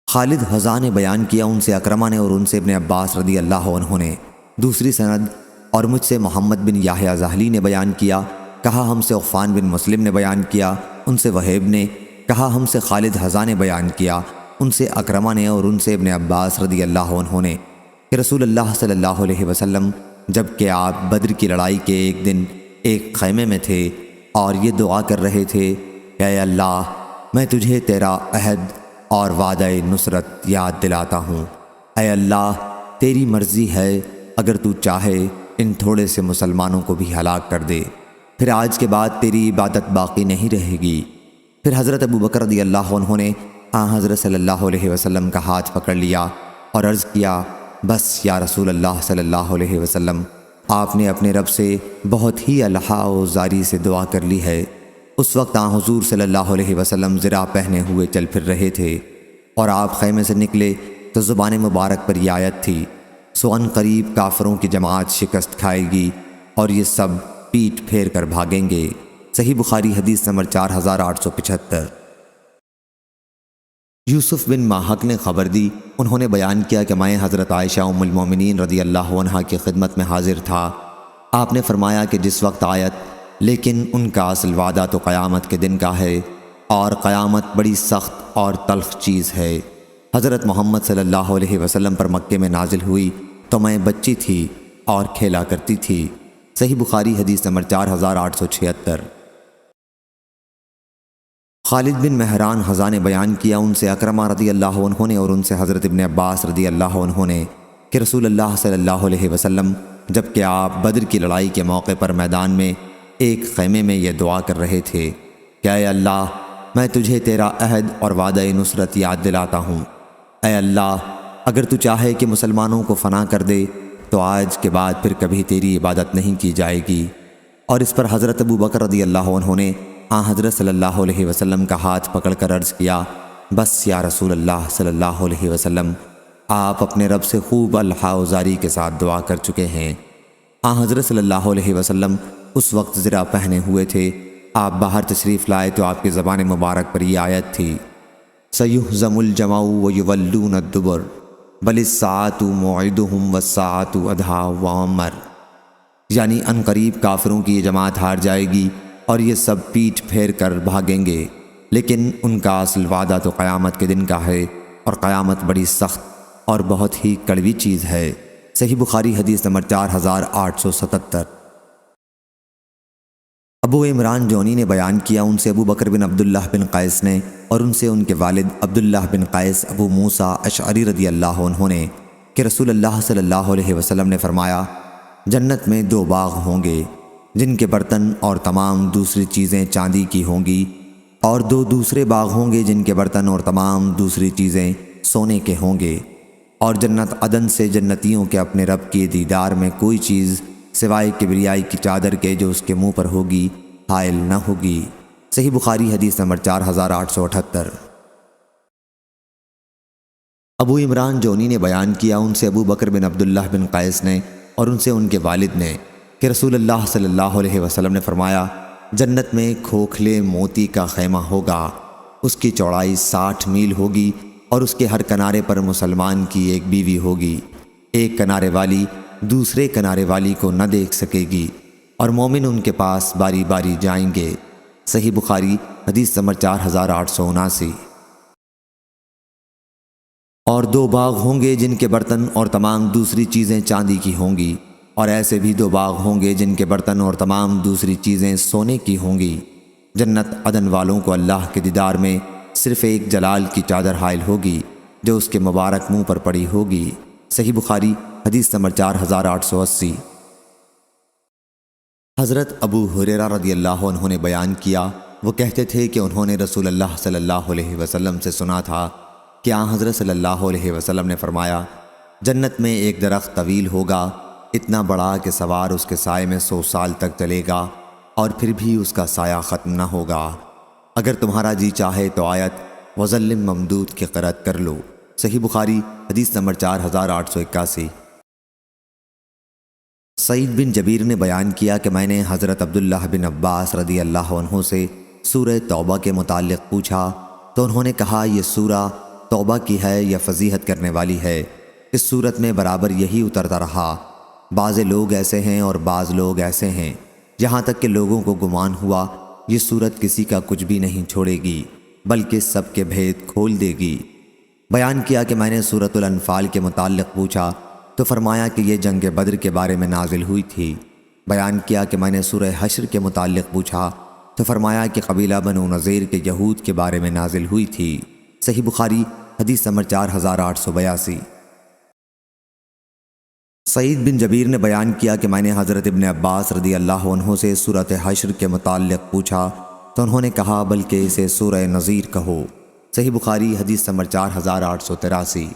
خالد حذا نے بیان کیا، ان سے اکرمہ نے، اور ان سے ابن عباس رضی اللہ عنہ نے دوسری سند، اور مجھ سے محمد بن یحییٰ ذہلی نے بیان کیا، کہا ہم سے عفان بن مسلم نے بیان کیا، ان سے وہیب نے کہا ہم سے خالد حذا نے بیان کیا، ان سے اکرمہ نے، اور ان سے ابن عباس رضی اللہ عنہ نے کہ رسول اللہ صلی اللہ علیہ وسلم جب کہ آپ بدر کی لڑائی کے ایک دن ایک خیمے میں تھے اور یہ دعا کر رہے تھے کہ اے اللہ، میں تجھے تیرا عہد اور وعدہ نصرت یاد دلاتا ہوں۔ اے اللہ، تیری مرضی ہے، اگر تو چاہے ان تھوڑے سے مسلمانوں کو بھی ہلاک کر دے، پھر آج کے بعد تیری عبادت باقی نہیں رہے گی۔ پھر حضرت ابو بکر رضی اللہ عنہ نے حضرت صلی اللہ علیہ وسلم کا ہاتھ پکڑ لیا اور عرض کیا، بس یا رسول اللہ صلی اللہ علیہ وسلم، آپ نے اپنے رب سے بہت ہی الحاح و زاری سے دعا کر لی ہے۔ اس وقت حضور صلی اللہ علیہ وسلم زرہ پہنے ہوئے چل پھر رہے تھے اور آپ خیمے سے نکلے تو زبان مبارک پر یہ آیت تھی، سو ان قریب کافروں کی جماعت شکست کھائے گی اور یہ سب پیٹ پھیر کر بھاگیں گے۔ صحیح بخاری حدیث نمبر 4875۔ یوسف بن ماہک نے خبر دی، انہوں نے بیان کیا کہ میں حضرت عائشہ ام المومنین رضی اللہ عنہا کی خدمت میں حاضر تھا۔ آپ نے فرمایا کہ جس وقت آیت لیکن ان کا اصل وعدہ تو قیامت کے دن کا ہے اور قیامت بڑی سخت اور تلخ چیز ہے، حضرت محمد صلی اللہ علیہ وسلم پر مکے میں نازل ہوئی تو میں بچی تھی اور کھیلا کرتی تھی۔ صحیح بخاری حدیث نمبر 4876۔ خالد بن مہران حذا نے بیان کیا، ان سے اکرمہ رضی اللہ عنہ نے اور ان سے حضرت ابن عباس رضی اللہ عنہ نے کہ رسول اللہ صلی اللہ علیہ وسلم جبکہ آپ بدر کی لڑائی کے موقع پر میدان میں ایک خیمے میں یہ دعا کر رہے تھے کہ اے اللہ، میں تجھے تیرا عہد اور وعدہ نصرت یاد دلاتا ہوں۔ اے اللہ، اگر تو چاہے کہ مسلمانوں کو فنا کر دے تو آج کے بعد پھر کبھی تیری عبادت نہیں کی جائے گی۔ اور اس پر حضرت ابو بکر رضی اللہ عنہ نے حضرت صلی اللہ علیہ وسلم کا ہاتھ پکڑ کر عرض کیا، بس یا رسول اللہ صلی اللہ علیہ وسلم، آپ اپنے رب سے خوب الحاح و زاری کے ساتھ دعا کر چکے ہیں۔ حضرت صلی اللہ علیہ وسلم اس وقت زرہ پہنے ہوئے تھے۔ آپ باہر تشریف لائے تو آپ کی زبان مبارک پر یہ آیت تھی، سَيُهْزَمُ الْجَمْعُ وَيُوَلُّونَ الدُّبُرَ بَلِ السَّاعَةُ مَوْعِدُهُمْ وَالسَّاعَةُ أَدْهَىٰ وَأَمَرُ، یعنی ان قریب کافروں کی یہ جماعت ہار جائے گی اور یہ سب پیٹ پھیر کر بھاگیں گے، لیکن ان کا اصل وعدہ تو قیامت کے دن کا ہے اور قیامت بڑی سخت اور بہت ہی کڑوی چیز ہے۔ صحیح بخاری حدیث نمبر 4877۔ ابو عمران جونی نے بیان کیا، ان سے ابو بکر بن عبداللہ بن قیس نے اور ان سے ان کے والد عبداللہ بن قیس ابو موسیٰ اشعری رضی اللہ عنہ نے کہ رسول اللہ صلی اللہ علیہ وسلم نے فرمایا، جنت میں 2 باغ ہوں گے جن کے برتن اور تمام دوسری چیزیں چاندی کی ہوں گی، اور 2 دوسرے باغ ہوں گے جن کے برتن اور تمام دوسری چیزیں سونے کے ہوں گے، اور جنت عدن سے جنتیوں کے اپنے رب کے دیدار میں کوئی چیز سوائے کبریائی کی چادر کے جو اس کے منہ پر ہوگی حائل نہ ہوگی۔ صحیح بخاری حدیث نمبر 4878۔ ابو عمران جونی نے بیان کیا، ان سے ابو بکر بن عبداللہ بن قیس نے اور ان سے ان کے والد نے کہ رسول اللہ صلی اللہ علیہ وسلم نے فرمایا، جنت میں کھوکھلے موتی کا خیمہ ہوگا، اس کی چوڑائی 60 میل ہوگی اور اس کے ہر کنارے پر مسلمان کی ایک بیوی ہوگی، ایک کنارے والی دوسرے کنارے والی کو نہ دیکھ سکے گی، اور مومن ان کے پاس باری باری جائیں گے۔ صحیح بخاری حدیث نمبر 4879۔ اور 2 باغ ہوں گے جن کے برتن اور تمام دوسری چیزیں چاندی کی ہوں گی، اور ایسے بھی 2 باغ ہوں گے جن کے برتن اور تمام دوسری چیزیں سونے کی ہوں گی۔ جنت عدن والوں کو اللہ کے دیدار میں صرف ایک جلال کی چادر حائل ہوگی جو اس کے مبارک منہ پر پڑی ہوگی۔ صحیح بخاری حدیث نمبر 4880۔ حضرت ابو ہریرہ رضی اللہ عنہ نے بیان کیا، وہ کہتے تھے کہ انہوں نے رسول اللہ صلی اللہ علیہ وسلم سے سنا تھا کہ حضرت صلی اللہ علیہ وسلم نے فرمایا، جنت میں ایک درخت طویل ہوگا، اتنا بڑا کہ سوار اس کے سائے میں 100 سال تک چلے گا اور پھر بھی اس کا سایہ ختم نہ ہوگا۔ اگر تمہارا جی چاہے تو آیت وَظِلٍّ مَّمْدُودٍ کی قرأت کر لو۔ صحیح بخاری حدیث نمبر 4881۔ سعید بن جبیر نے بیان کیا کہ میں نے حضرت عبداللہ بن عباس رضی اللہ عنہ سے سورہ توبہ کے متعلق پوچھا تو انہوں نے کہا، یہ سورہ توبہ کی ہے یا فضیحت کرنے والی ہے؟ اس صورت میں برابر یہی اترتا رہا، بعض لوگ ایسے ہیں اور بعض لوگ ایسے ہیں، یہاں تک کہ لوگوں کو گمان ہوا یہ صورت کسی کا کچھ بھی نہیں چھوڑے گی بلکہ سب کے بھید کھول دے گی۔ بیان کیا کہ میں نے سورۃ الانفال کے متعلق پوچھا تو فرمایا کہ یہ جنگ بدر کے بارے میں نازل ہوئی تھی۔ بیان کیا کہ میں نے سورہ حشر کے متعلق پوچھا تو فرمایا کہ قبیلہ بنو نذیر کے یہود کے بارے میں نازل ہوئی تھی۔ صحیح بخاری حدیث نمبر 4882۔ سعید بن جبیر نے بیان کیا کہ میں نے حضرت ابن عباس رضی اللہ عنہ سے سورۃ حشر کے متعلق پوچھا تو انہوں نے کہا بلکہ اسے سورہ نذیر کہو۔ صحیح بخاری حدیث نمبر 4883۔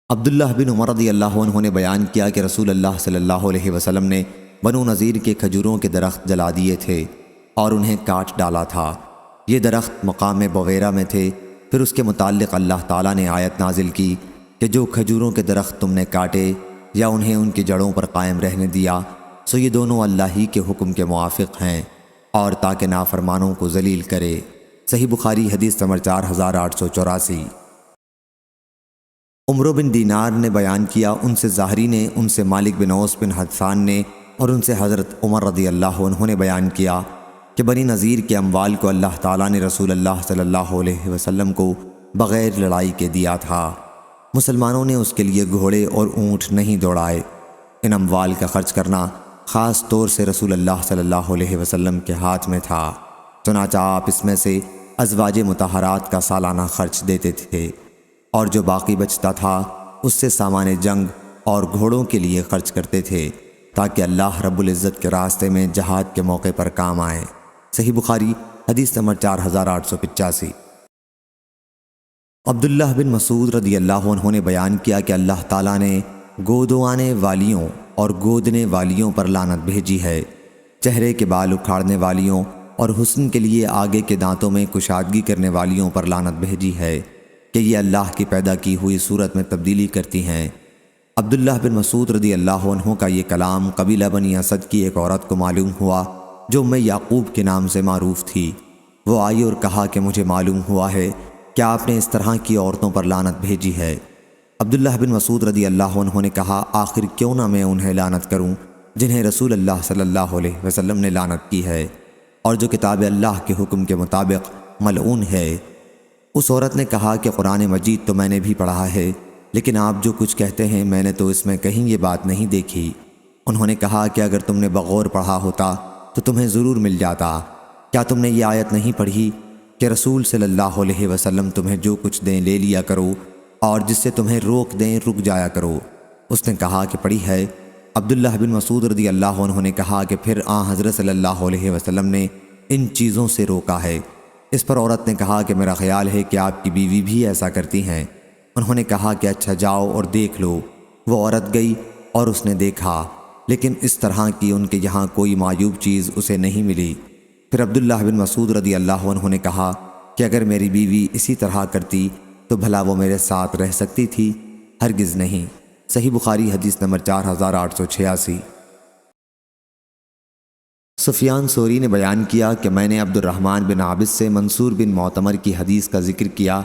عبداللہ بن عمر رضی اللہ عنہ نے بیان کیا کہ رسول اللہ صلی اللہ علیہ وسلم نے بنو نذیر کے کھجوروں کے درخت جلا دیے تھے اور انہیں کاٹ ڈالا تھا۔ یہ درخت مقام بویرہ میں تھے۔ پھر اس کے متعلق اللہ تعالیٰ نے آیت نازل کی کہ جو کھجوروں کے درخت تم نے کاٹے یا انہیں ان کی جڑوں پر قائم رہنے دیا، سو یہ دونوں اللہ ہی کے حکم کے موافق ہیں، اور تاکہ نافرمانوں کو ذلیل کرے۔ صحیح بخاری حدیث نمبر 4884۔ عمرو بن دینار نے بیان کیا، ان سے زہری نے، ان سے مالک بن اوس بن حدثان نے، اور ان سے حضرت عمر رضی اللہ عنہ نے بیان کیا کہ بنی نذیر کے اموال کو اللہ تعالیٰ نے رسول اللہ صلی اللہ علیہ وسلم کو بغیر لڑائی کے دیا تھا۔ مسلمانوں نے اس کے لیے گھوڑے اور اونٹ نہیں دوڑائے۔ ان اموال کا خرچ کرنا خاص طور سے رسول اللہ صلی اللہ علیہ وسلم کے ہاتھ میں تھا، چنانچہ آپ اس میں سے ازواج مطہرات کا سالانہ خرچ دیتے تھے، اور جو باقی بچتا تھا اس سے سامان جنگ اور گھوڑوں کے لیے خرچ کرتے تھے، تاکہ اللہ رب العزت کے راستے میں جہاد کے موقع پر کام آئے۔ صحیح بخاری حدیث نمبر 4885۔ عبداللہ بن مسعود رضی اللہ عنہ نے بیان کیا کہ اللہ تعالیٰ نے گودوانے والیوں اور گودنے والیوں پر لعنت بھیجی ہے، چہرے کے بال اکھاڑنے والیوں اور حسن کے لیے آگے کے دانتوں میں کشادگی کرنے والیوں پر لعنت بھیجی ہے کہ یہ اللہ کی پیدا کی ہوئی صورت میں تبدیلی کرتی ہیں۔ عبداللہ بن مسعود رضی اللہ عنہ کا یہ کلام قبیلہ بنی اسد کی ایک عورت کو معلوم ہوا جو ام یعقوب کے نام سے معروف تھی۔ وہ آئی اور کہا کہ مجھے معلوم ہوا ہے کہ آپ نے اس طرح کی عورتوں پر لعنت بھیجی ہے۔ عبداللہ بن مسعود رضی اللہ عنہ نے کہا، آخر کیوں نہ میں انہیں لعنت کروں جنہیں رسول اللہ صلی اللہ علیہ وسلم نے لعنت کی ہے، اور جو کتاب اللہ کے حکم کے مطابق ملعون ہے۔ اس عورت نے کہا کہ قرآن مجید تو میں نے بھی پڑھا ہے، لیکن آپ جو کچھ کہتے ہیں میں نے تو اس میں کہیں یہ بات نہیں دیکھی۔ انہوں نے کہا کہ اگر تم نے بغور پڑھا ہوتا تو تمہیں ضرور مل جاتا۔ کیا تم نے یہ آیت نہیں پڑھی کہ رسول صلی اللہ علیہ وسلم تمہیں جو کچھ دیں لے لیا کرو، اور جس سے تمہیں روک دیں رک جایا کرو؟ اس نے کہا کہ پڑھی ہے۔ عبداللہ بن مسعود رضی اللہ عنہ نے کہا کہ پھر حضرت صلی اللہ علیہ وسلم نے ان چیزوں سے روکا ہے۔ اس پر عورت نے کہا کہ میرا خیال ہے کہ آپ کی بیوی بھی ایسا کرتی ہیں۔ انہوں نے کہا کہ اچھا جاؤ اور دیکھ لو۔ وہ عورت گئی اور اس نے دیکھا، لیکن اس طرح کی ان کے یہاں کوئی معیوب چیز اسے نہیں ملی۔ پھر عبداللہ بن مسعود رضی اللہ عنہ نے کہا کہ اگر میری بیوی اسی طرح کرتی تو بھلا وہ میرے ساتھ رہ سکتی تھی؟ ہرگز نہیں۔ صحیح بخاری حدیث نمبر 4886۔ سفیان ثوری نے بیان کیا کہ میں نے عبد الرحمن بن عابس سے منصور بن معتمر کی حدیث کا ذکر کیا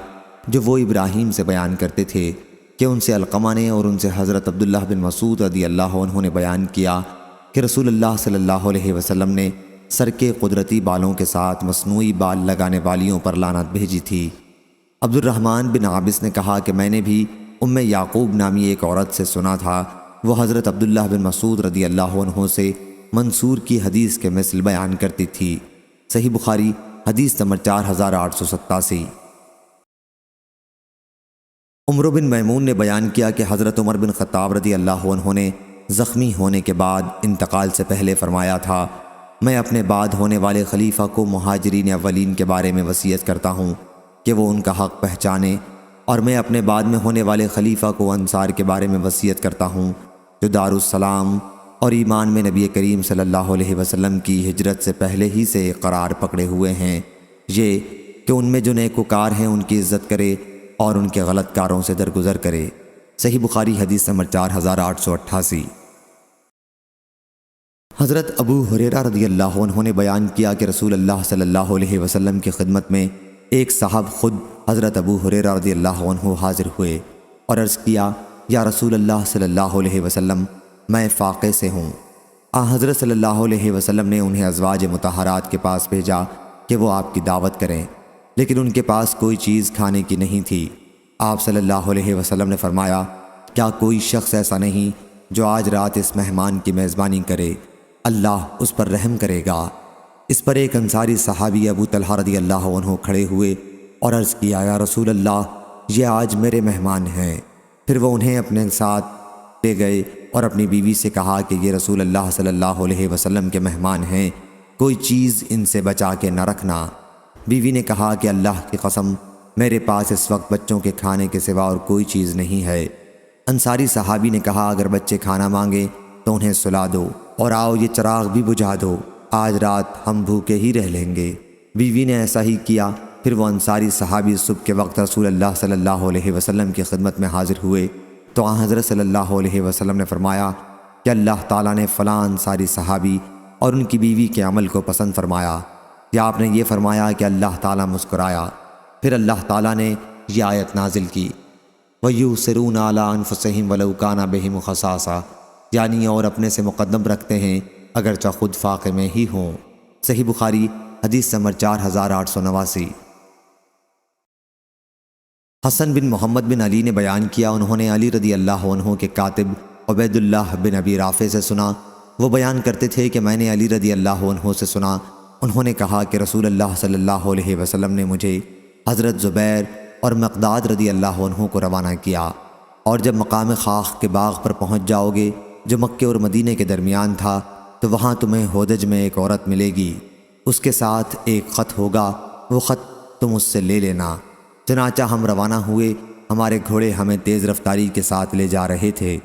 جو وہ ابراہیم سے بیان کرتے تھے کہ ان سے علقمہ نے اور ان سے حضرت عبداللہ بن مسعود رضی اللہ عنہ نے بیان کیا کہ رسول اللہ صلی اللہ علیہ وسلم نے سر کے قدرتی بالوں کے ساتھ مصنوعی بال لگانے والیوں پر لعنت بھیجی تھی۔ عبد الرحمن بن عابس نے کہا کہ میں نے بھی ام یعقوب نامی ایک عورت سے سنا تھا، وہ حضرت عبداللہ بن مسعود رضی اللہ عنہ سے منصور کی حدیث کے مثل بیان کرتی تھی۔ صحیح بخاری حدیث نمبر 4887۔ عمرو بن میمون نے بیان کیا کہ حضرت عمر بن خطاب رضی اللہ عنہ نے زخمی ہونے کے بعد انتقال سے پہلے فرمایا تھا، میں اپنے بعد ہونے والے خلیفہ کو مہاجرین اولین کے بارے میں وصیت کرتا ہوں کہ وہ ان کا حق پہچانے، اور میں اپنے بعد میں ہونے والے خلیفہ کو انصار کے بارے میں وصیت کرتا ہوں جو دارالسلام اور ایمان میں نبی کریم صلی اللہ علیہ وسلم کی ہجرت سے پہلے ہی سے قرار پکڑے ہوئے ہیں، یہ کہ ان میں جو نیکوکار ہیں ان کی عزت کرے اور ان کے غلط کاروں سے درگزر کرے۔ صحیح بخاری حدیث نمبر 4888۔ حضرت ابو ہریرہ رضی اللہ عنہ نے بیان کیا کہ رسول اللہ صلی اللہ علیہ وسلم کی خدمت میں ایک صاحب خود حضرت ابو ہریرہ رضی اللہ عنہ حاضر ہوئے اور عرض کیا، یا رسول اللہ صلی اللہ علیہ وسلم، میں فاقے سے ہوں۔ حضرت صلی اللہ علیہ وسلم نے انہیں ازواج مطہرات کے پاس بھیجا کہ وہ آپ کی دعوت کریں، لیکن ان کے پاس کوئی چیز کھانے کی نہیں تھی۔ آپ صلی اللہ علیہ وسلم نے فرمایا، کیا کوئی شخص ایسا نہیں جو آج رات اس مہمان کی میزبانی کرے؟ اللہ اس پر رحم کرے گا۔ اس پر ایک انصاری صحابی ابو طلحہ رضی اللہ عنہ کھڑے ہوئے اور عرض کیا، یا رسول اللہ، یہ آج میرے مہمان ہیں۔ پھر وہ انہیں اپنے ساتھ لے گئے اور اپنی بیوی سے کہا کہ یہ رسول اللہ صلی اللہ علیہ وسلم کے مہمان ہیں، کوئی چیز ان سے بچا کے نہ رکھنا۔ بیوی نے کہا کہ اللہ کی قسم، میرے پاس اس وقت بچوں کے کھانے کے سوا اور کوئی چیز نہیں ہے۔ انصاری صحابی نے کہا اگر بچے کھانا مانگے تو انہیں سلا دو اور آؤ یہ چراغ بھی بجھا دو، آج رات ہم بھوکے ہی رہ لیں گے۔ بیوی نے ایسا ہی کیا۔ پھر وہ انصاری صحابی صبح کے وقت رسول اللہ صلی اللہ علیہ وسلم کی خدمت میں حاضر ہوئے تو آن حضرت صلی اللہ علیہ وسلم نے فرمایا کہ اللہ تعالیٰ نے فلاں انصاری صحابی اور ان کی بیوی کے عمل کو پسند فرمایا۔ یا آپ نے یہ فرمایا کہ اللہ تعالیٰ مسکرایا۔ پھر اللہ تعالیٰ نے یہ آیت نازل کی، وَيُؤْثِرُونَ عَلَىٰ أَنفُسِهِمْ وَلَوْ كَانَ بِهِمْ خَصَاصَةٌ، یعنی اور اپنے سے مقدم رکھتے ہیں اگرچہ خود فاقے میں ہی ہوں۔ صحیح بخاری حدیث نمبر 4889۔ حسن بن محمد بن علی نے بیان کیا، انہوں نے علی رضی اللہ عنہ کے کاتب عبید اللہ بن ابی رافع سے سنا، وہ بیان کرتے تھے کہ میں نے علی رضی اللہ عنہ سے سنا، انہوں نے کہا کہ رسول اللہ صلی اللہ علیہ وسلم نے مجھے حضرت زبیر اور مقداد رضی اللہ عنہ کو روانہ کیا، اور جب مقام خاخ کے باغ پر پہنچ جاؤ گے جو مکے اور مدینے کے درمیان تھا تو وہاں تمہیں ہودج میں ایک عورت ملے گی، اس کے ساتھ ایک خط ہوگا، وہ خط تم اس سے لے لینا۔ چنانچہ ہم روانہ ہوئے، ہمارے گھوڑے ہمیں تیز رفتاری کے ساتھ لے جا رہے تھے۔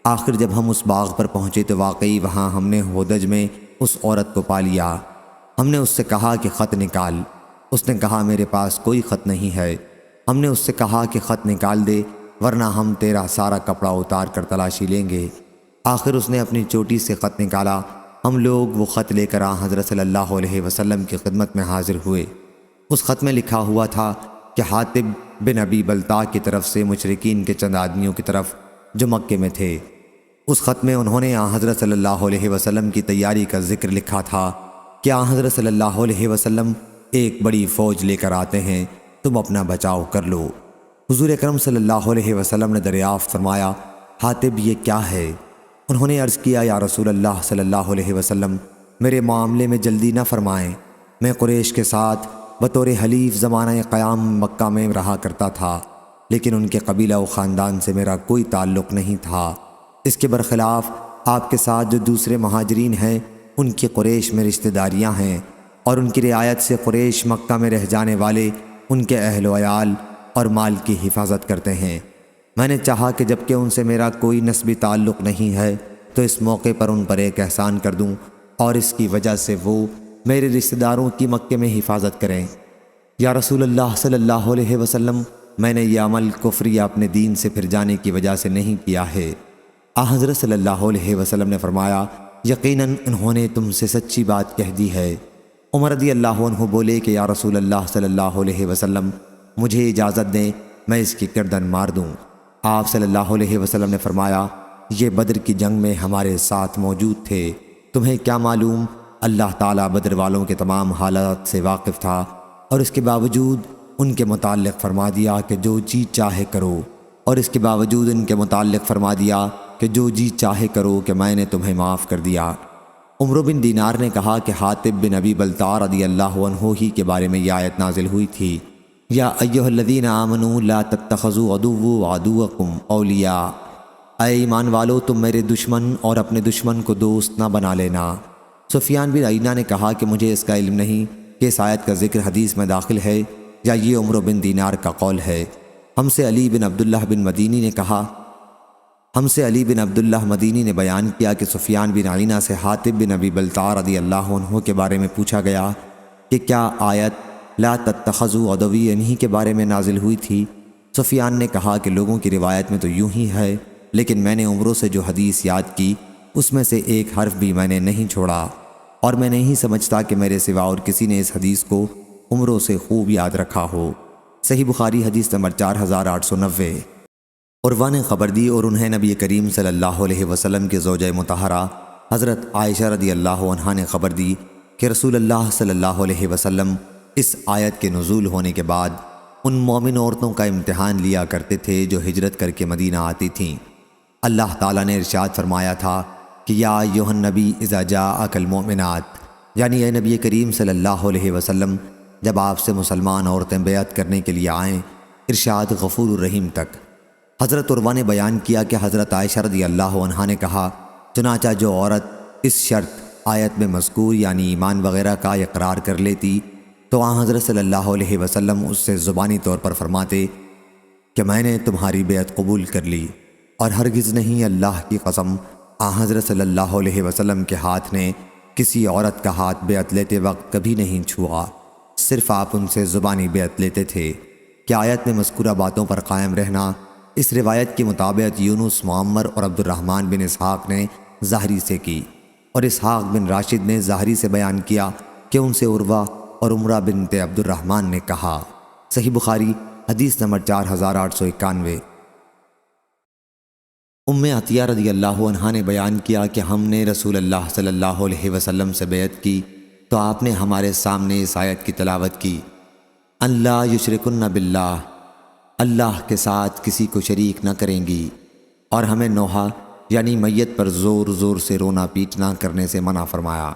آخر جب ہم اس باغ پر پہنچے تو واقعی وہاں ہم نے ہودج میں اس عورت کو پا لیا۔ ہم نے اس سے کہا کہ خط نکال، اس نے کہا میرے پاس کوئی خط نہیں ہے۔ ہم نے اس سے کہا کہ خط نکال دے ورنہ ہم تیرا سارا کپڑا اتار کر تلاشی لیں گے۔ آخر اس نے اپنی چوٹی سے خط نکالا، ہم لوگ وہ خط لے کر حضرت صلی اللہ علیہ وسلم کی خدمت میں حاضر ہوئے۔ اس خط میں لکھا ہوا تھا کہ حاطب بن ابی بلتع کی طرف سے مشرکین کے چند آدمیوں کی طرف جو مکے میں تھے۔ اس خط میں انہوں نے حضرت صلی اللہ علیہ وسلم کی تیاری کا ذکر لکھا تھا کہ حضرت صلی اللہ علیہ وسلم ایک بڑی فوج لے کر آتے ہیں، تم اپنا بچاؤ کر لو۔ حضور اکرم صلی اللہ علیہ وسلم نے دریافت فرمایا حاطب یہ کیا ہے؟ انہوں نے عرض کیا یا رسول اللہ صلی اللہ علیہ وسلم میرے معاملے میں جلدی نہ فرمائیں، میں قریش کے ساتھ بطور حلیف زمانہ قیام مکہ میں رہا کرتا تھا، لیکن ان کے قبیلہ و خاندان سے میرا کوئی تعلق نہیں تھا۔ اس کے برخلاف آپ کے ساتھ جو دوسرے مہاجرین ہیں ان کی قریش میں رشتہ داریاں ہیں، اور ان کی رعایت سے قریش مکہ میں رہ جانے والے ان کے اہل و عیال اور مال کی حفاظت کرتے ہیں۔ میں نے چاہا کہ جبکہ ان سے میرا کوئی نسبی تعلق نہیں ہے تو اس موقع پر ان پر ایک احسان کر دوں اور اس کی وجہ سے وہ میرے رشتہ داروں کی مکے میں حفاظت کریں۔ یا رسول اللہ صلی اللہ علیہ وسلم میں نے یہ عمل کفر یا اپنے دین سے پھر جانے کی وجہ سے نہیں کیا ہے۔ حضرت صلی اللہ علیہ وسلم نے فرمایا یقیناً انہوں نے تم سے سچی بات کہہ دی ہے۔ عمر رضی اللہ عنہ بولے کہ یا رسول اللہ صلی اللہ علیہ وسلم مجھے اجازت دیں میں اس کی گردن مار دوں۔ آپ صلی اللہ علیہ وسلم نے فرمایا یہ بدر کی جنگ میں ہمارے ساتھ موجود تھے، تمہیں کیا معلوم اللہ تعالیٰ بدر والوں کے تمام حالات سے واقف تھا، اور اس کے باوجود ان کے متعلق فرما دیا کہ جو جی چاہے کرو، اور اس کے باوجود ان کے متعلق فرما دیا کہ جو جی چاہے کرو کہ میں نے تمہیں معاف کر دیا۔ عمرو بن دینار نے کہا کہ حاطب بن ابی بلتع رضی اللہ عنہ ہی کے بارے میں یہ آیت نازل ہوئی تھی، یا ایھا الذین آمنوا لا تتخذوا عدوی وعدوکم اولیاء، اے ایمان والو تم میرے دشمن اور اپنے دشمن کو دوست نہ بنا لینا۔ سفیان بن عیینہ نے کہا کہ مجھے اس کا علم نہیں کہ اس آیت کا ذکر حدیث میں داخل ہے یا یہ عمرو بن دینار کا قول ہے۔ ہم سے علی بن عبداللہ مدینی نے بیان کیا کہ سفیان بن عیینہ سے حاطب بن ابی بلتع رضی اللہ عنہ کے بارے میں پوچھا گیا کہ کیا آیت لا تتخذوا عدوی انہی کے بارے میں نازل ہوئی تھی؟ سفیان نے کہا کہ لوگوں کی روایت میں تو یوں ہی ہے، لیکن میں نے عمرو سے جو حدیث یاد کی اس میں سے ایک حرف بھی میں نے نہیں چھوڑا، اور میں نہیں سمجھتا کہ میرے سوا اور کسی نے اس حدیث کو عمرو سے خوب یاد رکھا ہو۔ صحیح بخاری حدیث نمبر 4890۔ عروہ نے خبر دی اور انہیں نبی کریم صلی اللہ علیہ وسلم کے زوجہ مطہرہ حضرت عائشہ رضی اللہ عنہا نے خبر دی کہ رسول اللہ صلی اللہ علیہ وسلم اس آیت کے نزول ہونے کے بعد ان مومن عورتوں کا امتحان لیا کرتے تھے جو ہجرت کر کے مدینہ آتی تھیں۔ اللہ تعالیٰ نے ارشاد فرمایا تھا کہ یا ایھا النبی اذا جاءک المؤمنات، یعنی اے نبی کریم صلی اللہ علیہ وسلم جب آپ سے مسلمان عورتیں بیعت کرنے کے لیے آئیں، ارشاد غفور الرحیم تک۔ حضرت عروہ نے بیان کیا کہ حضرت عائشہ رضی اللہ عنہا نے کہا چنانچہ جو عورت اس شرط آیت میں مذکور یعنی ایمان وغیرہ کا اقرار کر لیتی تو آن حضرت صلی اللہ علیہ وسلم اس سے زبانی طور پر فرماتے کہ میں نے تمہاری بیعت قبول کر لی، اور ہرگز نہیں، اللہ کی قسم، آن حضرت صلی اللہ علیہ وسلم کے ہاتھ نے کسی عورت کا ہاتھ بیعت لیتے وقت کبھی نہیں چھوا، صرف آپ ان سے زبانی بیعت لیتے تھے۔ کہ آیت میں مذکورہ باتوں پر قائم رہنا اس روایت کے مطابق یونس، معمر اور عبد الرحمن بن اسحاق نے ظاہری سے کی، اور اسحاق بن راشد نے ظاہری سے بیان کیا کہ ان سے عروہ اور عمرہ بنت عبد الرحمن نے کہا۔ صحیح بخاری حدیث نمبر 4891۔ عطیہ رضی اللہ عنہا نے بیان کیا کہ ہم نے رسول اللہ صلی اللہ علیہ وسلم سے بیعت کی تو آپ نے ہمارے سامنے اس آیت کی تلاوت کی، اللہ یشرکن باللہ، اللہ کے ساتھ کسی کو شریک نہ کریں گی، اور ہمیں نوحہ یعنی میت پر زور زور سے رونا پیٹنا کرنے سے منع فرمایا۔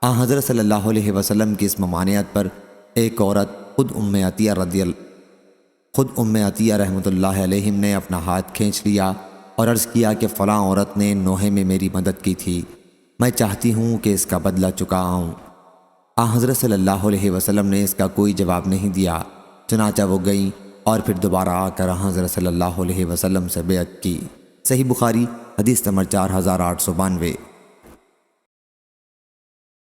حضرت صلی اللہ علیہ وسلم کی اس ممانعت پر ایک عورت خود عطیہ رحمۃ اللہ علیہم نے اپنا ہاتھ کھینچ لیا اور عرض کیا کہ فلاں عورت نے نوحے میں میری مدد کی تھی، میں چاہتی ہوں کہ اس کا بدلہ چکاؤں۔ حضرت صلی اللہ علیہ وسلم نے اس کا کوئی جواب نہیں دیا، چنانچہ وہ گئیں اور پھر دوبارہ آ کر حضرت صلی اللہ علیہ وسلم سے بیعت کی۔ صحیح بخاری حدیث نمبر 4892۔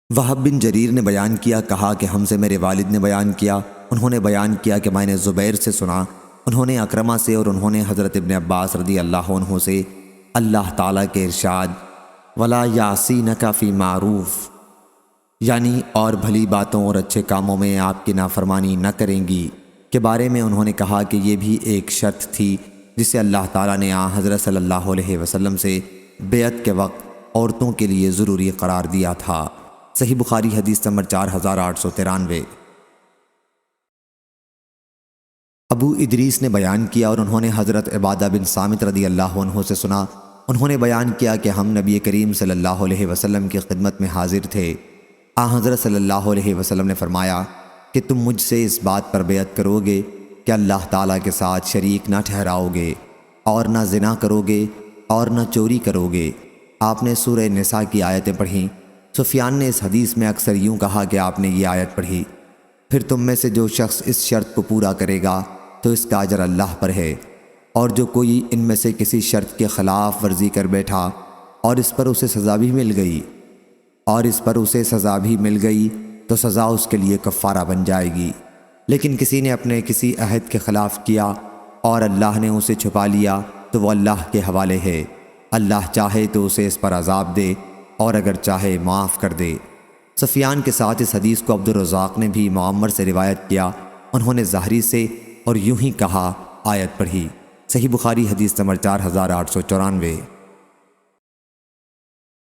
وہب بن جریر نے بیان کیا، کہا کہ ہم سے میرے والد نے بیان کیا، انہوں نے بیان کیا کہ میں نے زبیر سے سنا، انہوں نے اکرمہ سے، اور انہوں نے حضرت ابن عباس رضی اللہ عنہ سے اللہ تعالیٰ کے ارشاد وَلَا يَعْصِينَكَ فِي مَعْرُوفٍ یعنی اور بھلی باتوں اور اچھے کاموں میں آپ کی نافرمانی نہ کریں گی کے بارے میں انہوں نے کہا کہ یہ بھی ایک شرط تھی جسے اللہ تعالیٰ نے حضرت صلی اللہ علیہ وسلم سے بیعت کے وقت عورتوں کے لیے ضروری قرار دیا تھا۔ صحیح بخاری حدیث نمبر 4893۔ ابو ادریس نے بیان کیا اور انہوں نے حضرت عبادہ بن صامت رضی اللہ عنہ سے سنا، انہوں نے بیان کیا کہ ہم نبی کریم صلی اللہ علیہ وسلم کی خدمت میں حاضر تھے۔ حضرت صلی اللہ علیہ وسلم نے فرمایا کہ تم مجھ سے اس بات پر بیعت کرو گے کہ اللہ تعالیٰ کے ساتھ شریک نہ ٹھہراؤ گے، اور نہ زنا کرو گے، اور نہ چوری کرو گے۔ آپ نے سورہ نساء کی آیتیں پڑھیں۔ سفیان نے اس حدیث میں اکثر یوں کہا کہ آپ نے یہ آیت پڑھی، پھر تم میں سے جو شخص اس شرط کو پورا کرے گا تو اس کا اجر اللہ پر ہے، اور جو کوئی ان میں سے کسی شرط کے خلاف ورزی کر بیٹھا اور اس پر اسے سزا بھی مل گئی تو سزا اس کے لیے کفارہ بن جائے گی۔ لیکن کسی نے اپنے کسی عہد کے خلاف کیا اور اللہ نے اسے چھپا لیا تو وہ اللہ کے حوالے ہے، اللہ چاہے تو اسے اس پر عذاب دے اور اگر چاہے معاف کر دے۔ سفیان کے ساتھ اس حدیث کو عبد الرزاق نے بھی معمر سے روایت کیا، انہوں نے ظاہری سے اور یوں ہی کہا، آیت پڑھی۔ صحیح بخاری حدیث نمبر 4894۔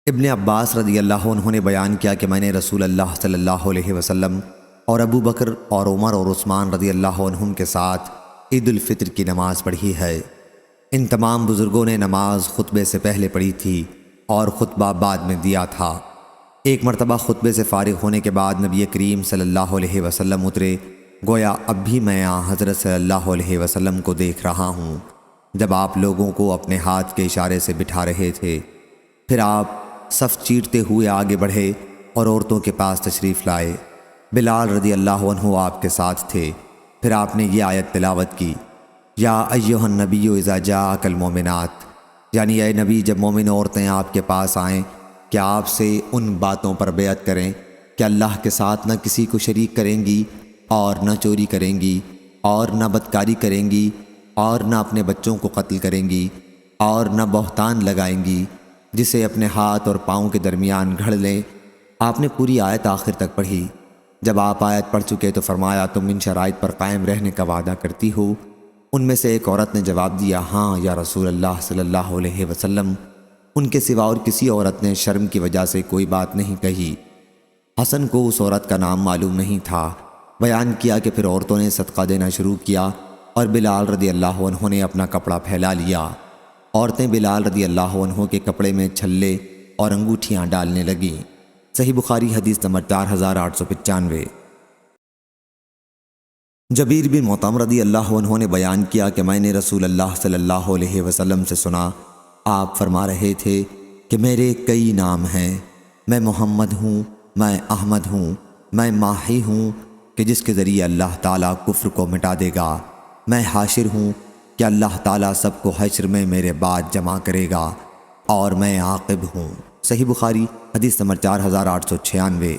ابن عباس رضی اللہ عنہ نے بیان کیا کہ میں نے رسول اللہ صلی اللہ علیہ وسلم اور ابو بکر اور عمر اور عثمان رضی اللہ عنہم کے ساتھ عید الفطر کی نماز پڑھی ہے۔ ان تمام بزرگوں نے نماز خطبے سے پہلے پڑھی تھی اور خطبہ بعد میں دیا تھا۔ ایک مرتبہ خطبے سے فارغ ہونے کے بعد نبی کریم صلی اللہ علیہ وسلم اترے، گویا اب بھی میں حضرت صلی اللہ علیہ وسلم کو دیکھ رہا ہوں جب آپ لوگوں کو اپنے ہاتھ کے اشارے سے بٹھا رہے تھے۔ پھر آپ صف چیرتے ہوئے آگے بڑھے اور عورتوں کے پاس تشریف لائے۔ بلال رضی اللہ عنہ آپ کے ساتھ تھے۔ پھر آپ نے یہ آیت تلاوت کی، یا ایھا النبی اذا جاءک المؤمنات، یعنی اے نبی جب مومن عورتیں آپ کے پاس آئیں کہ آپ سے ان باتوں پر بیعت کریں کہ اللہ کے ساتھ نہ کسی کو شریک کریں گی، اور نہ چوری کریں گی، اور نہ بدکاری کریں گی، اور نہ اپنے بچوں کو قتل کریں گی، اور نہ بہتان لگائیں گی جسے اپنے ہاتھ اور پاؤں کے درمیان گھڑ لیں۔ آپ نے پوری آیت آخر تک پڑھی۔ جب آپ آیت پڑھ چکے تو فرمایا، تم ان شرائط پر قائم رہنے کا وعدہ کرتی ہو؟ ان میں سے ایک عورت نے جواب دیا، ہاں یا رسول اللہ صلی اللہ علیہ وسلم۔ ان کے سوا اور کسی عورت نے شرم کی وجہ سے کوئی بات نہیں کہی۔ حسن کو اس عورت کا نام معلوم نہیں تھا۔ بیان کیا کہ پھر عورتوں نے صدقہ دینا شروع کیا اور بلال رضی اللہ عنہ نے اپنا کپڑا پھیلا لیا۔ عورتیں بلال رضی اللہ عنہ کے کپڑے میں چھلے اور انگوٹھیاں ڈالنے لگیں۔ صحیح بخاری حدیث نمبر 4895۔ جبیر بن مطعم رضی اللہ عنہ نے بیان کیا کہ میں نے رسول اللہ صلی اللہ علیہ وسلم سے سنا، آپ فرما رہے تھے کہ میرے کئی نام ہیں، میں محمد ہوں، میں احمد ہوں، میں ماہی ہوں کہ جس کے ذریعے اللہ تعالیٰ کفر کو مٹا دے گا، میں حاشر ہوں کہ اللہ تعالیٰ سب کو حشر میں میرے بعد جمع کرے گا، اور میں عاقب ہوں۔ صحیح بخاری حدیث نمبر 4896۔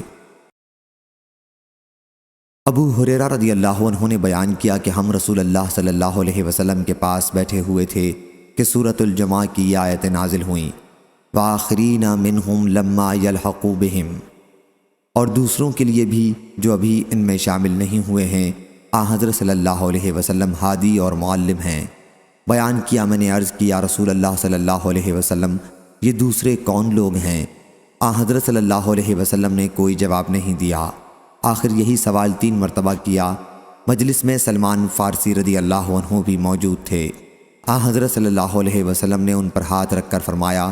ابو ہریرہ رضی اللہ عنہ نے بیان کیا کہ ہم رسول اللہ صلی اللہ علیہ وسلم کے پاس بیٹھے ہوئے تھے کہ سورۃ الجمعہ کی یہ آیتیں نازل ہوئیں، وآخرین منہم لما یلحقوا بہم، اور دوسروں کے لیے بھی جو ابھی ان میں شامل نہیں ہوئے ہیں حضرت صلی اللہ علیہ وسلم ہادی اور معلم ہیں۔ بیان کیا، میں نے عرض کیا رسول اللہ صلی اللہ علیہ وسلم یہ دوسرے کون لوگ ہیں؟ حضرت صلی اللہ علیہ وسلم نے کوئی جواب نہیں دیا۔ آخر یہی سوال 3 مرتبہ کیا۔ مجلس میں سلمان فارسی رضی اللہ عنہ بھی موجود تھے۔ حضرت صلی اللہ علیہ وسلم نے ان پر ہاتھ رکھ کر فرمایا،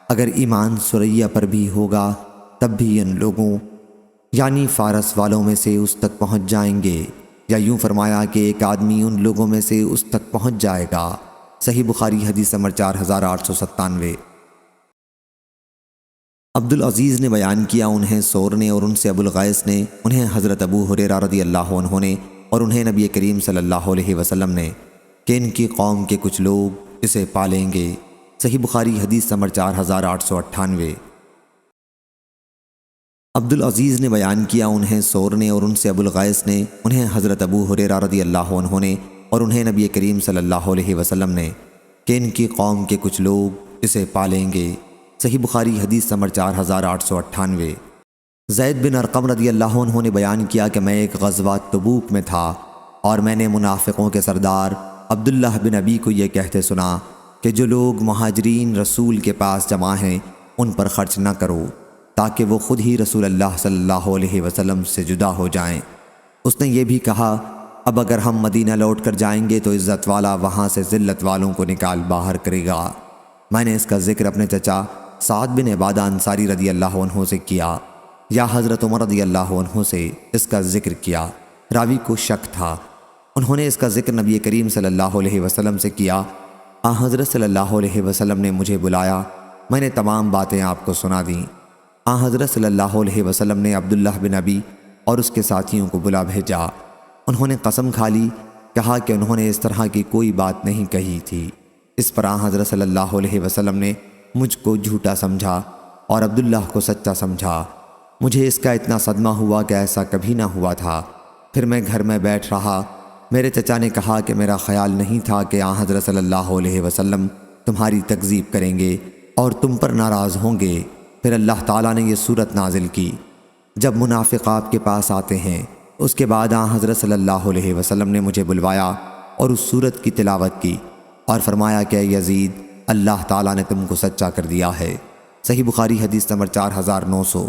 اگر ایمان سریہ پر بھی ہوگا تب بھی ان لوگوں یعنی فارس والوں میں سے اس تک پہنچ جائیں گے، یا یوں فرمایا کہ ایک آدمی ان لوگوں میں سے اس تک پہنچ جائے گا۔ صحیح بخاری حدیث نمبر 4897۔ عبدالعزیز نے بیان کیا، انہیں سور نے اور ان سے ابو الغیث نے، انہیں حضرت ابو ہریرہ رضی اللہ عنہ نے، اور انہیں نبی کریم صلی اللہ علیہ وسلم نے کہ ان کی قوم کے کچھ لوگ اسے پالیں گے۔ صحیح بخاری حدیث نمبر 4898۔ عبدالعزیز نے بیان کیا، انہیں سور نے اور ان سے ابو الغیث نے، انہیں حضرت ابو ہریرہ رضی اللہ عنہ نے، اور انہیں نبی کریم صلی اللہ علیہ وسلم نے کہ ان کی قوم کے کچھ لوگ اسے پالیں گے۔ صحیح بخاری حدیث نمبر 4898۔ زید بن ارقم رضی اللہ عنہ نے بیان کیا کہ میں ایک غزوہ تبوک میں تھا اور میں نے منافقوں کے سردار عبداللہ بن ابی کو یہ کہتے سنا کہ جو لوگ مہاجرین رسول کے پاس جمع ہیں ان پر خرچ نہ کرو تاکہ وہ خود ہی رسول اللہ صلی اللہ علیہ وسلم سے جدا ہو جائیں۔ اس نے یہ بھی کہا، اب اگر ہم مدینہ لوٹ کر جائیں گے تو عزت والا وہاں سے ذلت والوں کو نکال باہر کرے گا۔ میں نے اس کا ذکر اپنے چچا سعد بن عبادہ انصاری رضی اللہ عنہ سے کیا، یا حضرت عمر رضی اللہ عنہ سے اس کا ذکر کیا۔ راوی کو شک تھا۔ انہوں نے اس کا ذکر نبی کریم صلی اللہ علیہ وسلم سے کیا۔ حضرت صلی اللہ علیہ وسلم نے مجھے بلایا، میں نے تمام باتیں آپ کو سنا دیں۔ حضرت صلی اللہ علیہ وسلم نے عبداللہ بن ابی اور اس کے ساتھیوں کو بلا بھیجا۔ انہوں نے قسم کھا لی، کہا کہ انہوں نے اس طرح کی کوئی بات نہیں کہی تھی۔ اس پر حضرت صلی اللہ علیہ وسلم نے مجھ کو جھوٹا سمجھا اور عبداللہ کو سچا سمجھا۔ مجھے اس کا اتنا صدمہ ہوا کہ ایسا کبھی نہ ہوا تھا۔ پھر میں گھر میں بیٹھ رہا، میرے چچا نے کہا کہ میرا خیال نہیں تھا کہ حضرت صلی اللہ علیہ وسلم تمہاری تکذیب کریں گے اور تم پر ناراض ہوں گے۔ پھر اللہ تعالیٰ نے یہ صورت نازل کی، جب منافق آپ کے پاس آتے ہیں۔ اس کے بعد حضرت صلی اللہ علیہ وسلم نے مجھے بلوایا اور اس صورت کی تلاوت کی اور فرمایا کہ اے یزید، اللہ تعالیٰ نے تم کو سچا کر دیا ہے۔ صحیح بخاری حدیث نمبر 4900۔